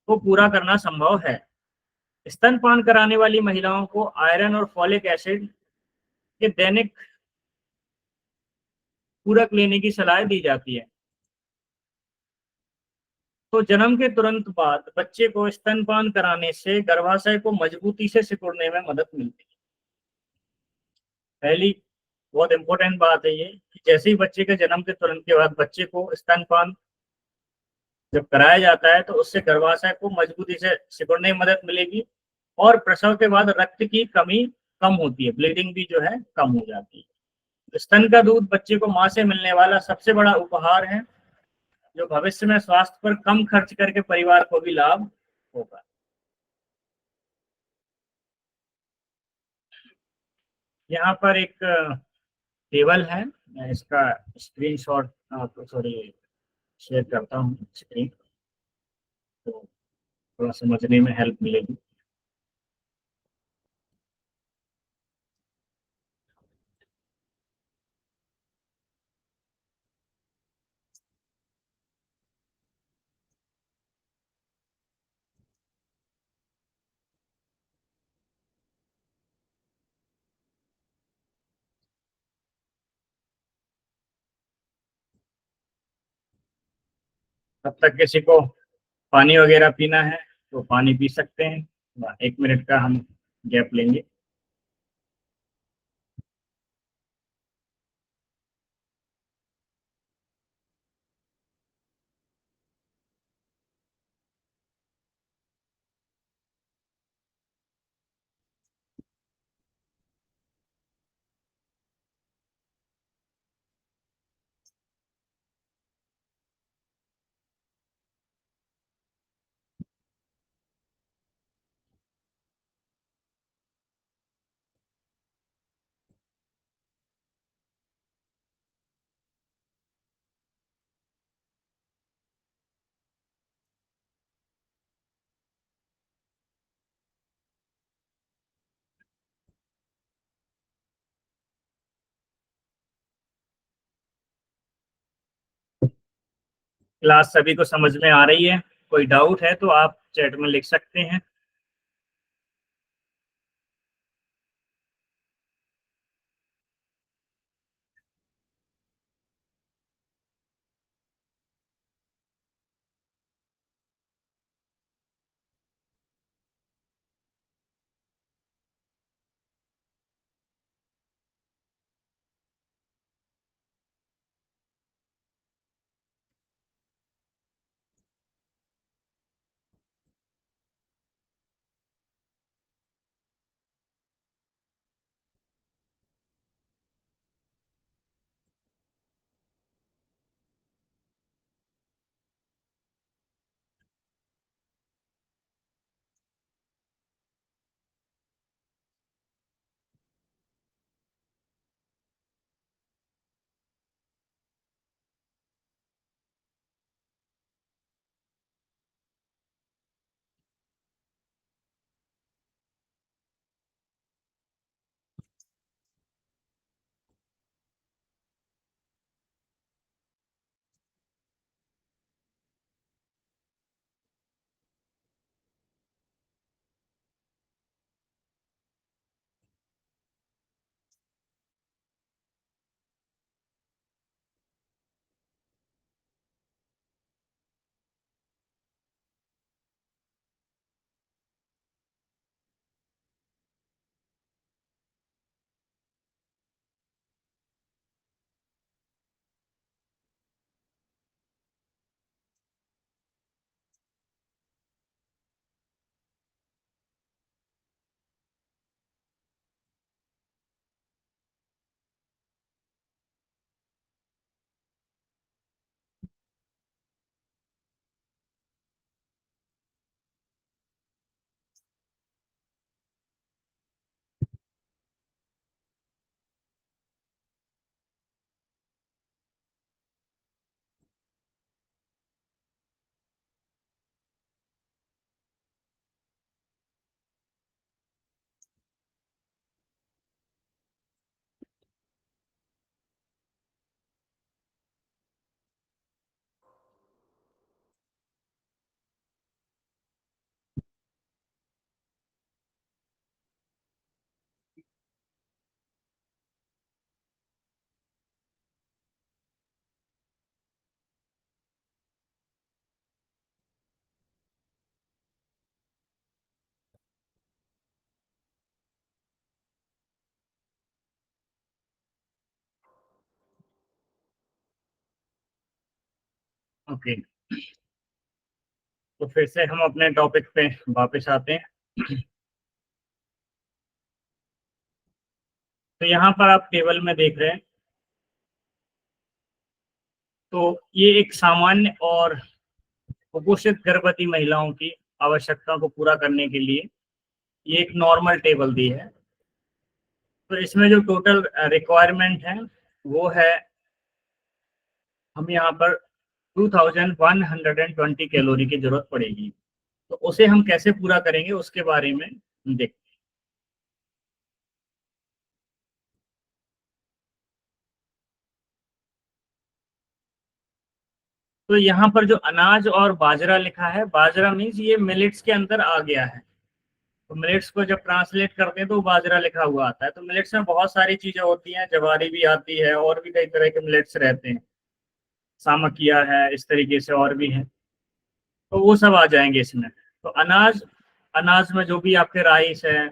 A: को पूरा करना संभव है। स्तनपान कराने वाली महिलाओं को आयरन और फॉलिक एसिड के दैनिक पूरक लेने की सलाह दी जाती है। तो जन्म के तुरंत बाद बच्चे को स्तनपान कराने से गर्भाशय को मजबूती से सिकुड़ने में मदद मिलती है। पहली बहुत इंपॉर्टेंट बात है ये कि जैसे ही बच्चे के जन्म के तुरंत के बाद बच्चे को स्तनपान जब कराया जाता है तो उससे गर्भाशय को मजबूती से सिकुड़ने में मदद मिलेगी और प्रसव के बाद रक्त की कमी कम होती है, ब्लीडिंग भी जो है कम हो जाती है। स्तन का दूध बच्चे को माँ से मिलने वाला सबसे बड़ा उपहार है, जो भविष्य में स्वास्थ्य पर कम खर्च करके परिवार को भी लाभ होगा। यहाँ पर एक टेबल है, मैं इसका स्क्रीनशॉट आपको सॉरी शेयर करता हूँ स्क्रीन, तो थोड़ा समझने में हेल्प मिलेगी। तब तक किसी को पानी वगैरह पीना है तो पानी पी सकते हैं, 1 मिनट का हम गैप लेंगे। क्लास सभी को समझ में आ रही है? कोई डाउट है तो आप चैट में लिख सकते हैं। ओके, तो फिर से हम अपने टॉपिक पे वापस आते हैं। तो यहाँ पर आप टेबल में देख रहे हैं, तो ये एक सामान्य और कुपोषित गर्भवती महिलाओं की आवश्यकता को पूरा करने के लिए ये एक नॉर्मल टेबल दी है। तो इसमें जो टोटल रिक्वायरमेंट है वो है, हम यहाँ पर 2120 कैलोरी की जरूरत पड़ेगी। तो उसे हम कैसे पूरा करेंगे उसके बारे में देखते हैं। तो यहाँ पर जो अनाज और बाजरा लिखा है, बाजरा मीन्स ये मिलेट्स के अंदर आ गया है। तो मिलेट्स को जब ट्रांसलेट करते हैं तो बाजरा लिखा हुआ आता है। तो मिलेट्स में बहुत सारी चीजें होती हैं, जवारी भी आती है और भी कई तरह के मिलेट्स रहते हैं, सामकिया है, इस तरीके से और भी हैं। तो वो सब आ जाएंगे इसमें। तो अनाज, अनाज में जो भी आपके राइस है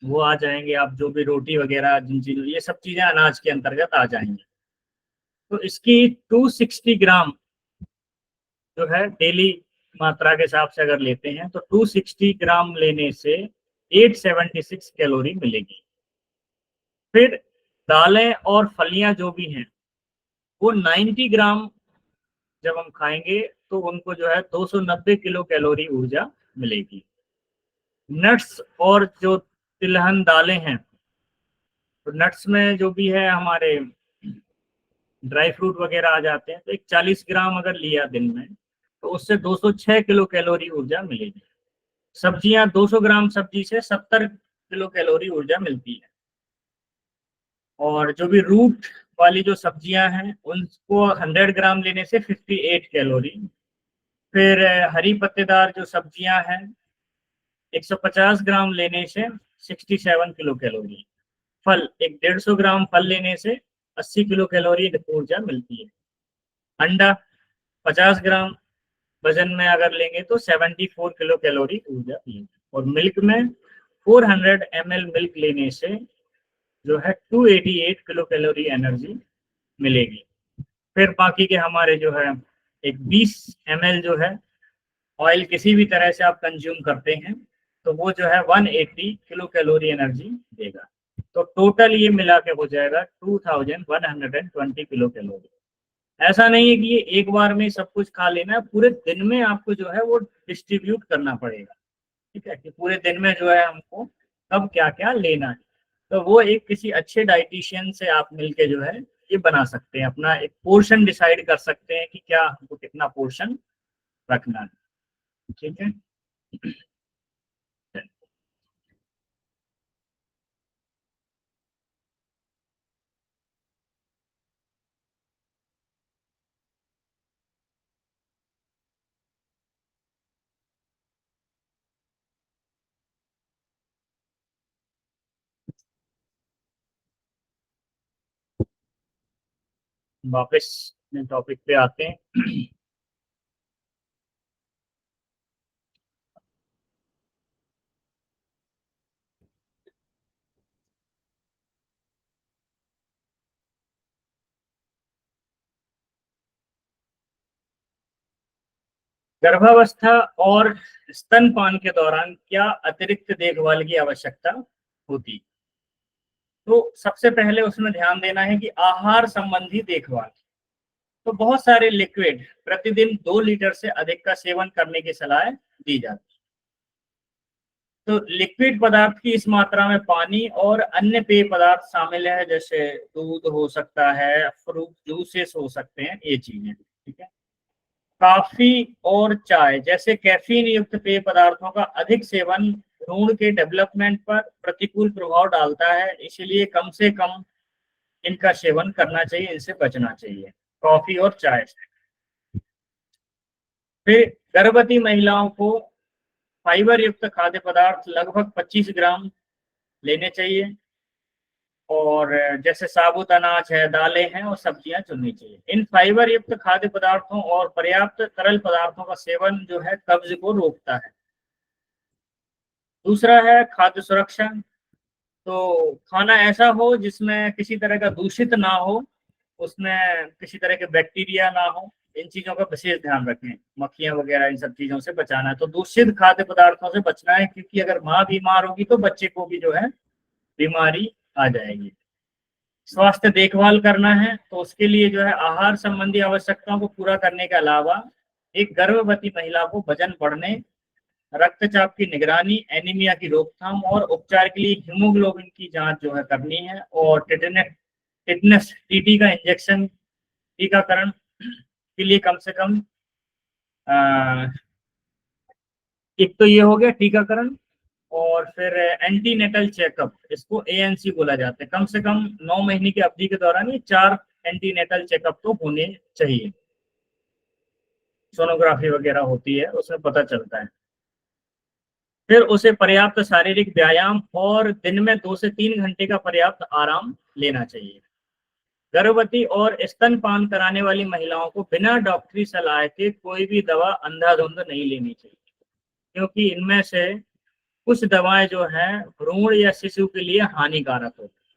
A: वो आ जाएंगे। आप जो भी रोटी वगैरह जिन चीजों, ये सब चीजें अनाज के अंतर्गत आ जाएंगी। तो इसकी 260 ग्राम जो है डेली मात्रा के हिसाब से अगर लेते हैं तो 260 ग्राम लेने से 876 कैलोरी मिलेगी। फिर दालें और फलियां जो भी हैं वो 90 ग्राम जब हम खाएंगे तो उनको जो है 290 किलो कैलोरी ऊर्जा मिलेगी। नट्स और जो तिलहन दालें हैं, तो नट्स में जो भी है हमारे ड्राई फ्रूट वगैरह आ जाते हैं, तो एक 40 ग्राम अगर लिया दिन में तो उससे 206 किलो कैलोरी ऊर्जा मिलेगी। सब्जियां 200 ग्राम सब्जी से 70 किलो कैलोरी ऊर्जा मिलती है। और जो भी रूट वाली जो सब्जियां हैं उनको 100 ग्राम लेने से 58 कैलोरी। फिर हरी पत्तेदार जो सब्जियां हैं 150 ग्राम लेने से 67 किलो कैलोरी। फल एक 150 ग्राम फल लेने से 80 किलो कैलोरी ऊर्जा मिलती है। अंडा 50 ग्राम वजन में अगर लेंगे तो 74 किलो कैलोरी ऊर्जा मिलेगी। और मिल्क में 400 ml मिल्क लेने से जो है 288 किलो कैलोरी एनर्जी मिलेगी। फिर बाकी के हमारे जो है एक 20 ml जो है ऑयल किसी भी तरह से आप कंज्यूम करते हैं तो वो जो है 180 किलो कैलोरी एनर्जी देगा। तो टोटल ये मिला के हो जाएगा 2120 किलो कैलोरी। ऐसा नहीं है कि ये एक बार में सब कुछ खा लेना है, पूरे दिन में आपको जो है वो डिस्ट्रीब्यूट करना पड़ेगा। ठीक है, कि पूरे दिन में जो है हमको कब क्या क्या लेना है। तो वो एक किसी अच्छे डाइटिशियन से आप मिलके जो है ये बना सकते हैं, अपना एक पोर्शन डिसाइड कर सकते हैं कि क्या हमको कितना पोर्शन रखना है। ठीक है। वापस टॉपिक पे आते हैं। गर्भावस्था और स्तनपान के दौरान क्या अतिरिक्त देखभाल की आवश्यकता होती? तो सबसे पहले उसमें ध्यान देना है कि आहार संबंधी देखभाल। तो बहुत सारे लिक्विड प्रतिदिन 2 लीटर से अधिक का सेवन करने की सलाह दी जाती है। तो लिक्विड पदार्थ की इस मात्रा में पानी और अन्य पेय पदार्थ शामिल है, जैसे दूध हो सकता है, फ्रूट जूसेस हो सकते हैं, ये चीजें। ठीक है। कॉफी और चाय जैसे कैफीन युक्त पेय पदार्थों का अधिक सेवन भ्रूण के डेवलपमेंट पर प्रतिकूल प्रभाव डालता है, इसलिए कम से कम इनका सेवन करना चाहिए, इनसे बचना चाहिए, कॉफी और चाय से। फिर गर्भवती महिलाओं को फाइबर युक्त खाद्य पदार्थ लगभग 25 ग्राम लेने चाहिए। और जैसे साबुत अनाज है, दालें हैं और सब्जियां चुननी चाहिए। इन फाइबर युक्त खाद्य पदार्थों और पर्याप्त तरल पदार्थों का सेवन जो है कब्ज को रोकता है। दूसरा है खाद्य सुरक्षा। तो खाना ऐसा हो जिसमें किसी तरह का दूषित ना हो, उसमें किसी तरह के बैक्टीरिया ना हो, इन चीजों का विशेष ध्यान रखें। मक्खियां वगैरह इन सब चीजों से बचाना है। तो दूषित खाद्य पदार्थों से बचना है, क्योंकि अगर माँ बीमार होगी तो बच्चे को भी जो है बीमारी आ जाएगी। स्वास्थ्य देखभाल करना है तो उसके लिए जो है आहार संबंधी आवश्यकताओं को पूरा करने के अलावा एक गर्भवती महिला को वजन बढ़ने, रक्तचाप की निगरानी, एनीमिया की रोकथाम और उपचार के लिए हीमोग्लोबिन की जांच जो है करनी है। और टिटनेस टीटी का इंजेक्शन, टीकाकरण के लिए कम से कम एक तो ये हो गया टीकाकरण, और फिर एंटीनेटल चेकअप, इसको एएनसी बोला जाता है। कम से कम 9 महीने की अवधि के दौरान ये 4 एंटीनेटल चेकअप तो होने चाहिए। सोनोग्राफी वगैरह होती है, उसमें पता चलता है। फिर उसे पर्याप्त शारीरिक व्यायाम और दिन में 2 से 3 घंटे का पर्याप्त आराम लेना चाहिए। गर्भवती और स्तनपान कराने वाली महिलाओं को बिना डॉक्टरी सलाह के कोई भी दवा अंधाधुंध नहीं लेनी चाहिए, क्योंकि इनमें से कुछ दवाएं जो हैं भ्रूण या शिशु के लिए हानिकारक होती हैं।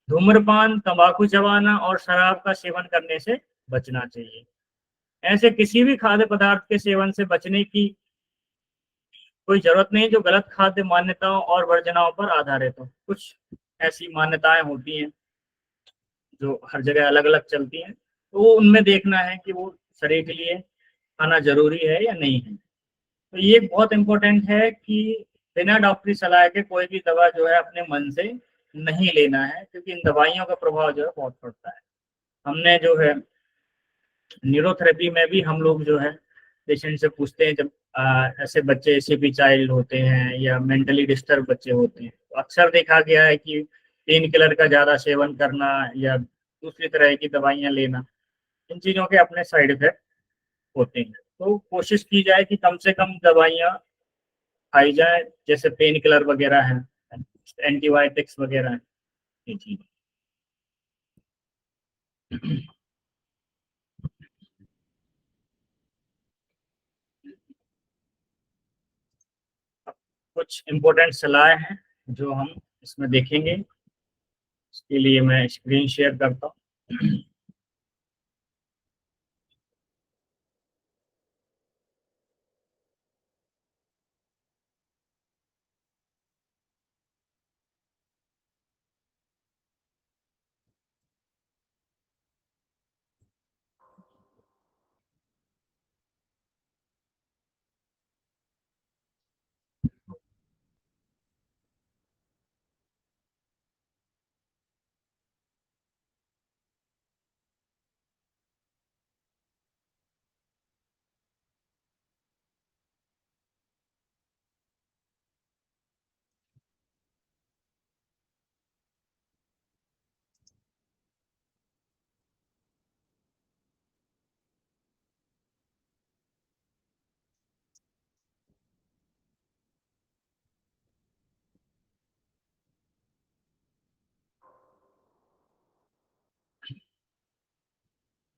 A: धूम्रपान, तंबाकू चबाना और शराब का सेवन करने से बचना चाहिए। ऐसे किसी भी खाद्य पदार्थ के सेवन से बचने की कोई जरूरत नहीं जो गलत खाद्य मान्यताओं और वर्जनाओं पर आधारित हो। कुछ ऐसी मान्यताएं होती हैं जो हर जगह अलग अलग चलती हैं, तो वो उनमें देखना है कि वो शरीर के लिए खाना जरूरी है या नहीं है। तो ये बहुत इंपॉर्टेंट है कि बिना डॉक्टरी सलाह के कोई भी दवा जो है अपने मन से नहीं लेना है, क्योंकि इन दवाइयों का प्रभाव जो है बहुत पड़ता है। हमने जो है न्यूरोथेरेपी में भी हम लोग जो है पेशेंट से पूछते हैं, जब ऐसे बच्चे एसीपी चाइल्ड होते हैं या मेंटली डिस्टर्ब बच्चे होते हैं, तो अक्सर देखा गया है कि पेन किलर का ज़्यादा सेवन करना या दूसरी तरह की दवाइयाँ लेना, इन चीज़ों के अपने साइड इफेक्ट होते हैं। तो कोशिश की जाए कि कम से कम दवाइयाँ खाई जाए, जैसे पेन किलर वगैरह हैं, एंटीबायोटिक्स वगैरह हैं, ये चीज़। कुछ इम्पोर्टेंट सलाह हैं जो हम इसमें देखेंगे, इसके लिए मैं स्क्रीन शेयर करता हूँ।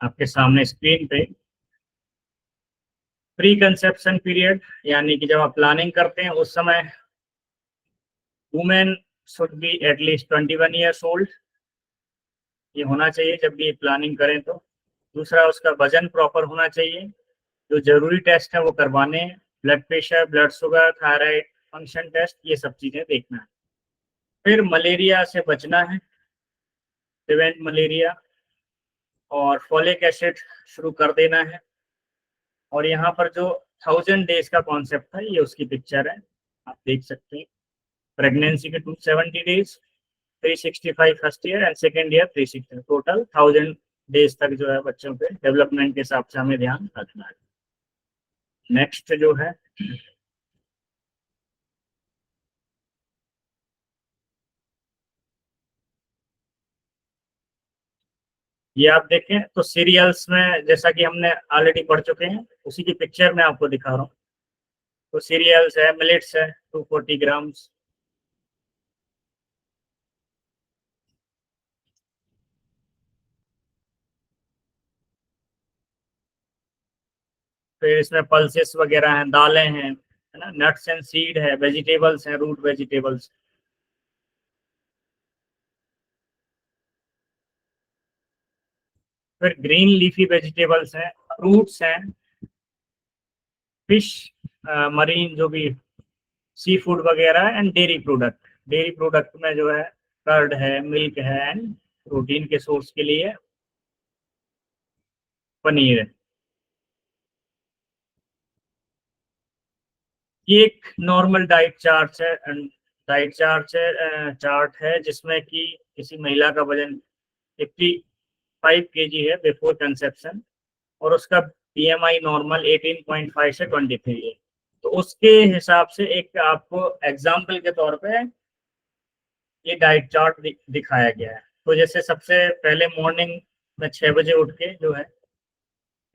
A: आपके सामने स्क्रीन पे प्री कंसेप्शन पीरियड, यानी कि जब आप प्लानिंग करते हैं उस समय women should be at least 21 years old, ये होना चाहिए जब भी प्लानिंग करें तो। दूसरा, उसका वजन प्रॉपर होना चाहिए, जो जरूरी टेस्ट है वो करवाने हैं, blood pressure, blood sugar, thyroid function test, ये सब चीजें देखना है। फिर मलेरिया से बचना है, प्रिवेंट मलेरिया, और फॉलिक एसिड शुरू कर देना है। और यहाँ पर जो 1000 डेज का कॉन्सेप्ट है, ये उसकी पिक्चर है, आप देख सकते हैं। प्रेगनेंसी के 270 days, 365 first year and second year 360, total 1000 days तक जो है बच्चों के डेवलपमेंट के हिसाब से हमें ध्यान रखना है। नेक्स्ट जो है, ये आप देखें तो सीरियल्स में, जैसा कि हमने ऑलरेडी पढ़ चुके हैं, उसी की पिक्चर मैं आपको दिखा रहा हूँ। तो सीरियल्स है, मिलेट्स है 240 ग्राम्स, फिर इसमें पल्सेस वगैरह हैं, दालें हैं, है ना, नट्स एंड सीड है, वेजिटेबल्स हैं, रूट वेजिटेबल्स, फिर ग्रीन लीफी वेजिटेबल्स हैं, फ्रूट्स हैं, फिश, मरीन जो भी सी फूड वगैरह, and dairy product. Dairy product में जो है कर्ड है, मिल्क है, एंड प्रोटीन के सोर्स के लिए पनीर है। ये एक नॉर्मल डाइट चार्ट है, चार्ट है जिसमें कि किसी महिला का वजन 55 kg है बिफोर कंसेप्शन, और उसका बीएमआई नॉर्मल 18.5 से 23 है। तो उसके हिसाब से एक आपको एग्जाम्पल के तौर पे ये डाइट चार्ट दिखाया गया है। तो जैसे सबसे पहले मॉर्निंग में 6 बजे उठ के जो है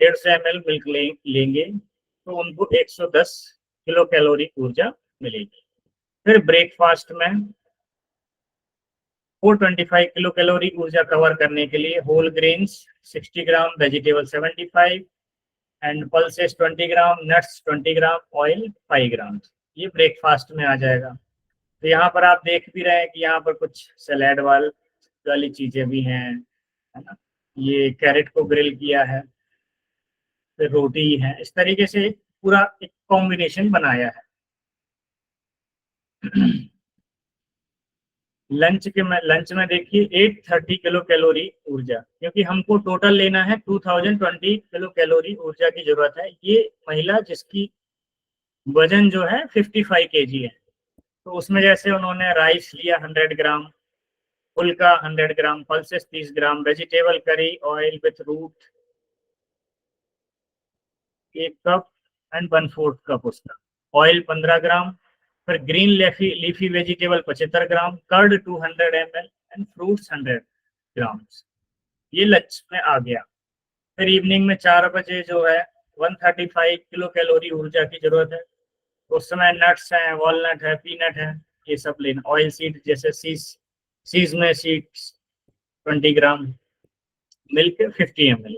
A: 150 ml मिल्क लेंगे, तो उनको 110 किलो कैलोरी ऊर्जा मिलेगी। फिर ब्रेकफास्ट में 425 किलो कैलोरी ऊर्जा कवर करने के लिए whole grains 60 gram, vegetable 75, and pulses 20 gram, nuts 20 gram, oil 5 gram, ये ब्रेकफास्ट में आ जाएगा। तो यहाँ पर आप देख भी रहे हैं कि यहाँ पर कुछ सलाद वाली चीजें भी हैं, है ना, ये कैरेट को ग्रिल किया है, फिर रोटी है, इस तरीके से पूरा एक कॉम्बिनेशन बनाया है। लंच में देखिए 830 किलो कैलोरी ऊर्जा, क्योंकि हमको टोटल लेना है 2020 किलो कैलोरी ऊर्जा की जरूरत है। ये महिला जिसकी वजन जो है 55 kg है, तो उसमें जैसे उन्होंने राइस लिया 100 gram, phulka 100 gram, pulses 30 gram, vegetable curry oil with root 1 cup and 1/4 cup उसका, ऑयल 15 ग्राम, फिर green leafy vegetable 75 gram, curd 200 ml, and fruits 100 grams. ये लंच में आ गया। फिर इवनिंग में 4 बजे जो है 135 किलो कैलोरी ऊर्जा की जरूरत है। उस समय नट्स हैं, वॉलनट है, पीनट है, ये सब लेना। ऑयल सीड जैसे सीज में सीड्स 20 ग्राम, मिल्क 50 ml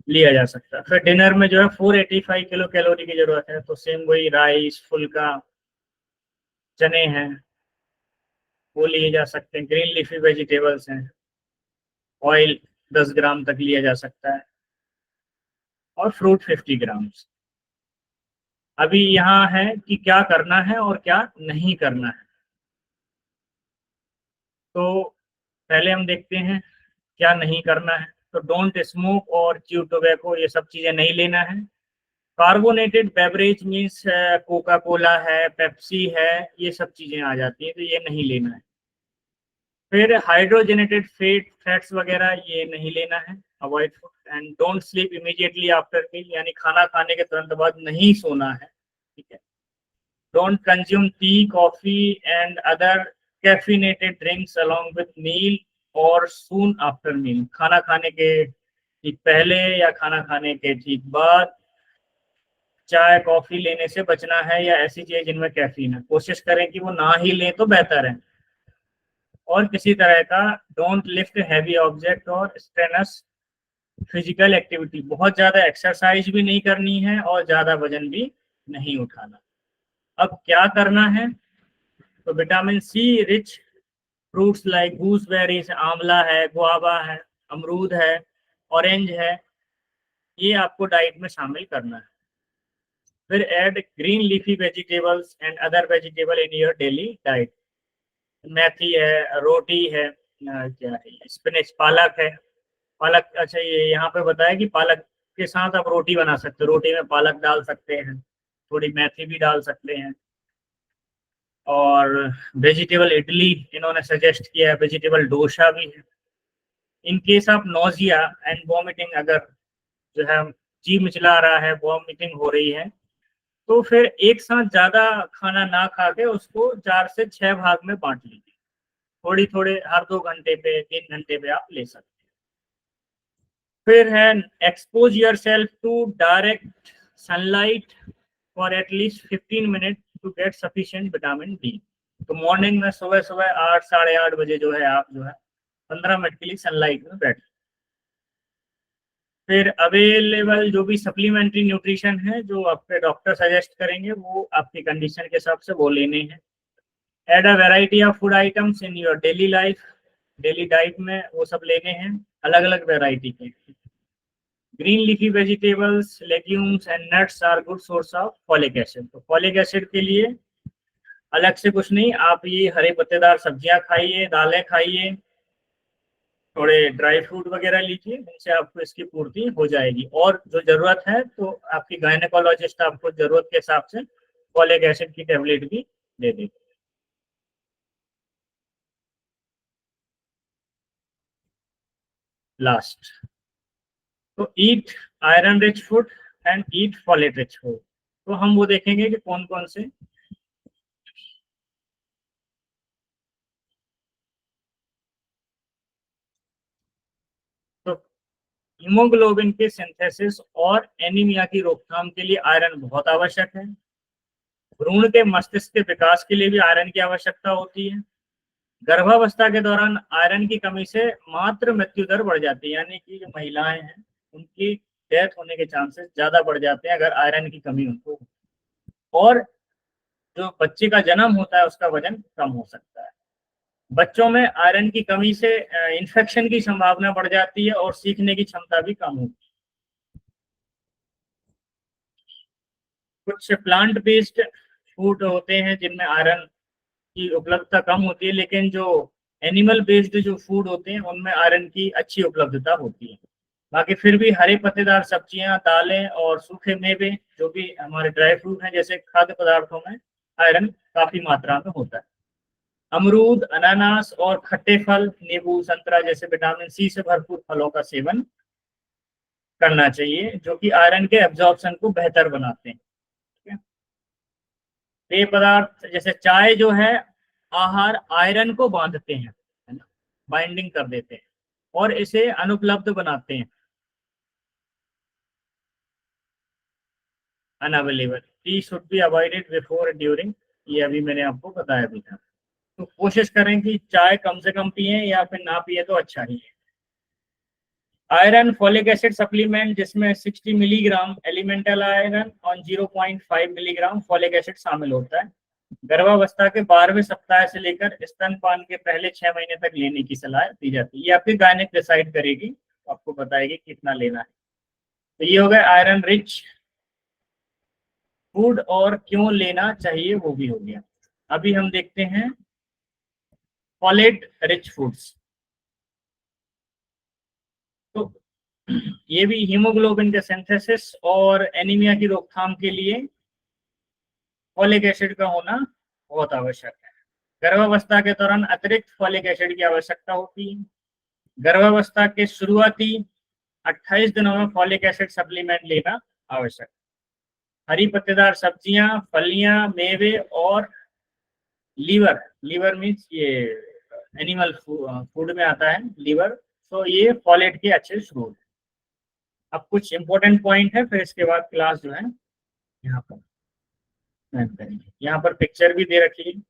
A: लिया जा सकता है। फिर डिनर में जो है 485 किलो कैलोरी की जरूरत है, तो सेम वही राइस, फुल्का, चने हैं, वो लिए जा सकते हैं। ग्रीन लीफी वेजिटेबल्स हैं, ऑयल 10 ग्राम तक लिया जा सकता है, और फ्रूट 50 ग्राम। अभी यहाँ है कि क्या करना है और क्या नहीं करना है। तो पहले हम देखते हैं क्या नहीं करना है। तो डोंट स्मोक और च्यू टोबैको, ये सब चीजें नहीं लेना है। Carbonated beverage means Coca Cola है, पेप्सी है, ये सब चीजें आ जाती हैं, तो ये नहीं लेना है। फिर हाइड्रोजनेटेड फैट्स वगैरह ये नहीं लेना है, avoid food. And don't sleep immediately after meal, यानी खाना खाने के तुरंत बाद नहीं सोना है, ठीक है। Don't consume tea, coffee and other caffeinated drinks along with meal और सून आफ्टर मील, खाना खाने के ठीक पहले या खाना खाने के ठीक बाद चाय कॉफी लेने से बचना है, या ऐसी चीजें जिनमें कैफीन है कोशिश करें कि वो ना ही लें तो बेहतर है। और किसी तरह का डोंट लिफ्ट हैवी ऑब्जेक्ट और स्ट्रेनस फिजिकल एक्टिविटी, बहुत ज्यादा एक्सरसाइज भी नहीं करनी है और ज्यादा वजन भी नहीं उठाना। अब क्या करना है, तो vitamin C rich fruits like gooseberries, आंवला है, गुआवा है, अमरूद है, ऑरेंज है, ये आपको डाइट में शामिल करना है। फिर add green leafy vegetables and other vegetable in your daily diet. मेथी है, रोटी है, क्या है, स्पिनच, पालक है। पालक, अच्छा ये यहाँ पे बताया कि पालक के साथ आप रोटी बना सकते हो, रोटी में पालक डाल सकते हैं, थोड़ी मेथी भी डाल सकते हैं। और वेजिटेबल इडली इन्होंने सजेस्ट किया है, वेजिटेबल डोसा भी है। In case of nausea and vomiting, अगर जो है जी मिचला रहा है, वॉमिटिंग हो रही है, तो फिर एक साथ ज्यादा खाना ना खा के उसको 4 से 6 भाग में बांट लीजिए। थोड़ी थोड़े हर 2 घंटे पे, 3 घंटे पे आप ले सकते हैं। फिर है expose yourself to direct sunlight for at least 15 minute to get sufficient vitamin D. तो मॉर्निंग में सुबह सुबह 8 साढ़े 8 बजे जो है आप जो है 15 मिनट के लिए सनलाइट में बैठ। फिर अवेलेबल जो भी सप्लीमेंट्री न्यूट्रिशन है जो आपके डॉक्टर सजेस्ट करेंगे, वो आपकी कंडीशन के हिसाब से वो लेने हैं। Add a variety of food items in your daily life, daily diet में वो सब लेने हैं, अलग अलग वैरायटी के। Green leafy vegetables, legumes and nuts are good source of folic acid. तो फॉलिक एसिड के लिए अलग से कुछ नहीं, आप ये हरे पत्तेदार सब्जियां खाइए, दालें खाइए, थोड़े ड्राई फ्रूट वगैरह लीजिए, उनसे आपको इसकी पूर्ति हो जाएगी। और जो जरूरत है तो आपकी गायनेकोलॉजिस्ट आपको जरूरत के हिसाब से फॉलिक एसिड की टेबलेट भी दे देगी। लास्ट, तो eat iron rich food and eat folate rich food. तो हम वो देखेंगे कि कौन कौन से। तो हीमोग्लोबिन के सिंथेसिस और एनीमिया की रोकथाम के लिए आयरन बहुत आवश्यक है। भ्रूण के मस्तिष्क के विकास के लिए भी आयरन की आवश्यकता होती है। गर्भावस्था के दौरान आयरन की कमी से मातृ मृत्यु दर बढ़ जाती है, यानी कि जो महिलाएं हैं उनकी डेथ होने के चांसेस ज्यादा बढ़ जाते हैं अगर आयरन की कमी उनको। और जो बच्चे का जन्म होता है उसका वजन कम हो सकता है। बच्चों में आयरन की कमी से इन्फेक्शन की संभावना बढ़ जाती है और सीखने की क्षमता भी कम होती है। कुछ प्लांट बेस्ड फूड होते हैं जिनमें आयरन की उपलब्धता कम होती है, लेकिन जो एनिमल बेस्ड जो फूड होते हैं उनमें आयरन की अच्छी उपलब्धता होती है। बाकी फिर भी हरे पत्तेदार सब्जियां, दालें और सूखे मेवे जो भी हमारे ड्राई फ्रूट हैं जैसे खाद्य पदार्थों में आयरन काफी मात्रा में होता है। अमरूद, अनानास और खट्टे फल, नींबू, संतरा जैसे विटामिन सी से भरपूर फलों का सेवन करना चाहिए, जो कि आयरन के एब्जॉर्प्शन को बेहतर बनाते हैं। ठीक है? पेय पदार्थ जैसे चाय जो है, आहार आयरन को बांधते हैं, है ना, बाइंडिंग कर देते हैं। और इसे अनुपलब्ध बनाते हैं, unavailable. T should be avoided before during, ये अभी मैंने आपको बताया भी था। तो कोशिश करें कि चाय कम से कम पिए या फिर ना पिए तो अच्छा ही है। आयरन फॉलिक एसिड सप्लीमेंट, जिसमें 60 मिलीग्राम एलिमेंटल आयरन और 0.5 मिलीग्राम फॉलिक एसिड शामिल होता है। गर्भावस्था के 12वें सप्ताह से लेकर स्तनपान के पहले 6 महीने तक लेने की सलाह दी जाती है। ये आपकी गायनेक डिसाइड करेगी, आपको बताएगी कितना लेना है। तो ये हो गया आयरन रिच फूड और क्यों लेना चाहिए, वो भी हो गया। अभी हम देखते हैं फॉलेट रिच फूड्स। तो ये भी हीमोग्लोबिन के सिंथेसिस और एनीमिया की रोकथाम के लिए फॉलिक एसिड का होना बहुत आवश्यक है। गर्भावस्था के दौरान अतिरिक्त फॉलिक एसिड की आवश्यकता होती है। गर्भावस्था के शुरुआती 28 दिनों में फॉलिक एसिड सप्लीमेंट लेना आवश्यक। हरी पत्तेदार सब्जियां, फलियां, मेवे और लीवर, लीवर मीन्स ये एनिमल फूड में आता है लीवर, तो ये फॉलेट के अच्छे स्रोत। अब कुछ इंपॉर्टेंट पॉइंट है, फिर इसके बाद क्लास जो है यहाँ पर करेंगे। यहाँ पर पिक्चर भी दे रखी है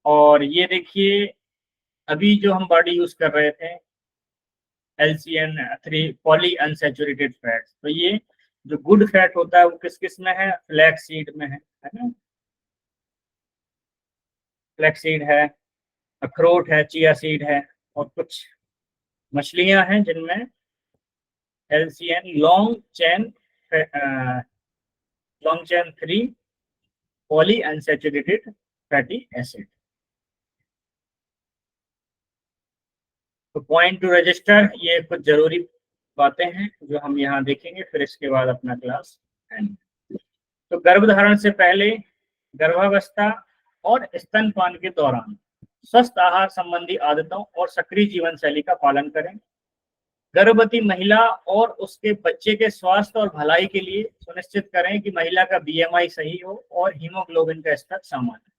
A: और ये देखिए अभी जो हम बॉडी यूज कर रहे थे LCN3 पॉली अनसैचुरेटेड फैट्स, तो ये जो गुड फैट होता है वो किस किस में है, फ्लैक्स सीड में है ना। फ्लैक्स सीड है, अखरोट है, चिया सीड है, और कुछ मछलियां हैं जिनमें LCN long chain 3 poly unsaturated fatty acid. तो पॉइंट टू रजिस्टर, ये कुछ जरूरी बातें हैं जो हम यहाँ देखेंगे, फिर इसके बाद अपना क्लास एंड। तो गर्भधारण से पहले, गर्भावस्था और स्तनपान के दौरान स्वस्थ आहार संबंधी आदतों और सक्रिय जीवन शैली का पालन करें। गर्भवती महिला और उसके बच्चे के स्वास्थ्य और भलाई के लिए सुनिश्चित करें कि महिला का BMI सही हो और हीमोग्लोबिन का स्तर सामान्य।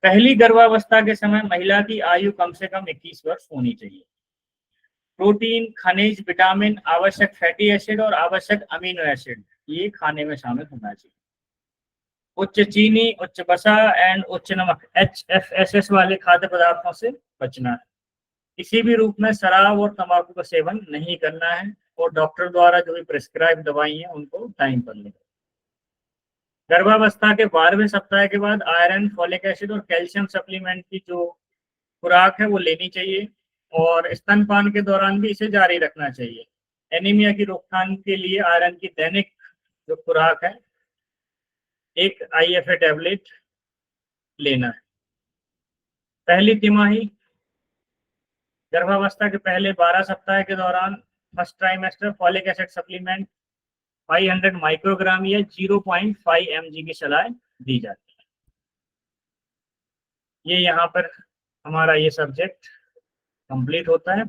A: पहली गर्भावस्था के समय महिला की आयु कम से कम 21 वर्ष होनी चाहिए। प्रोटीन, खनिज, विटामिन, आवश्यक फैटी एसिड और आवश्यक अमीनो एसिड ये खाने में शामिल होना चाहिए। उच्च चीनी, उच्च वसा एंड उच्च नमक HFSS वाले खाद्य पदार्थों से बचना है। किसी भी रूप में शराब और तंबाकू का सेवन नहीं करना है और डॉक्टर द्वारा जो भी प्रिस्क्राइब दवाई है उनको टाइम पर लेना। गर्भावस्था के 12वें सप्ताह के बाद आयरन, फॉलिक एसिड और कैल्शियम सप्लीमेंट की जो खुराक है वो लेनी चाहिए और स्तनपान के दौरान भी इसे जारी रखना चाहिए। एनीमिया की रोकथाम के लिए आयरन की दैनिक जो खुराक है, एक IFA टैबलेट लेना है। पहली तिमाही, गर्भावस्था के पहले 12 सप्ताह के दौरान first trimester folic acid supplement 500 microgram या 0.5 mg की सलाह दी जाती है। ये यहाँ पर हमारा ये सब्जेक्ट कंप्लीट होता है।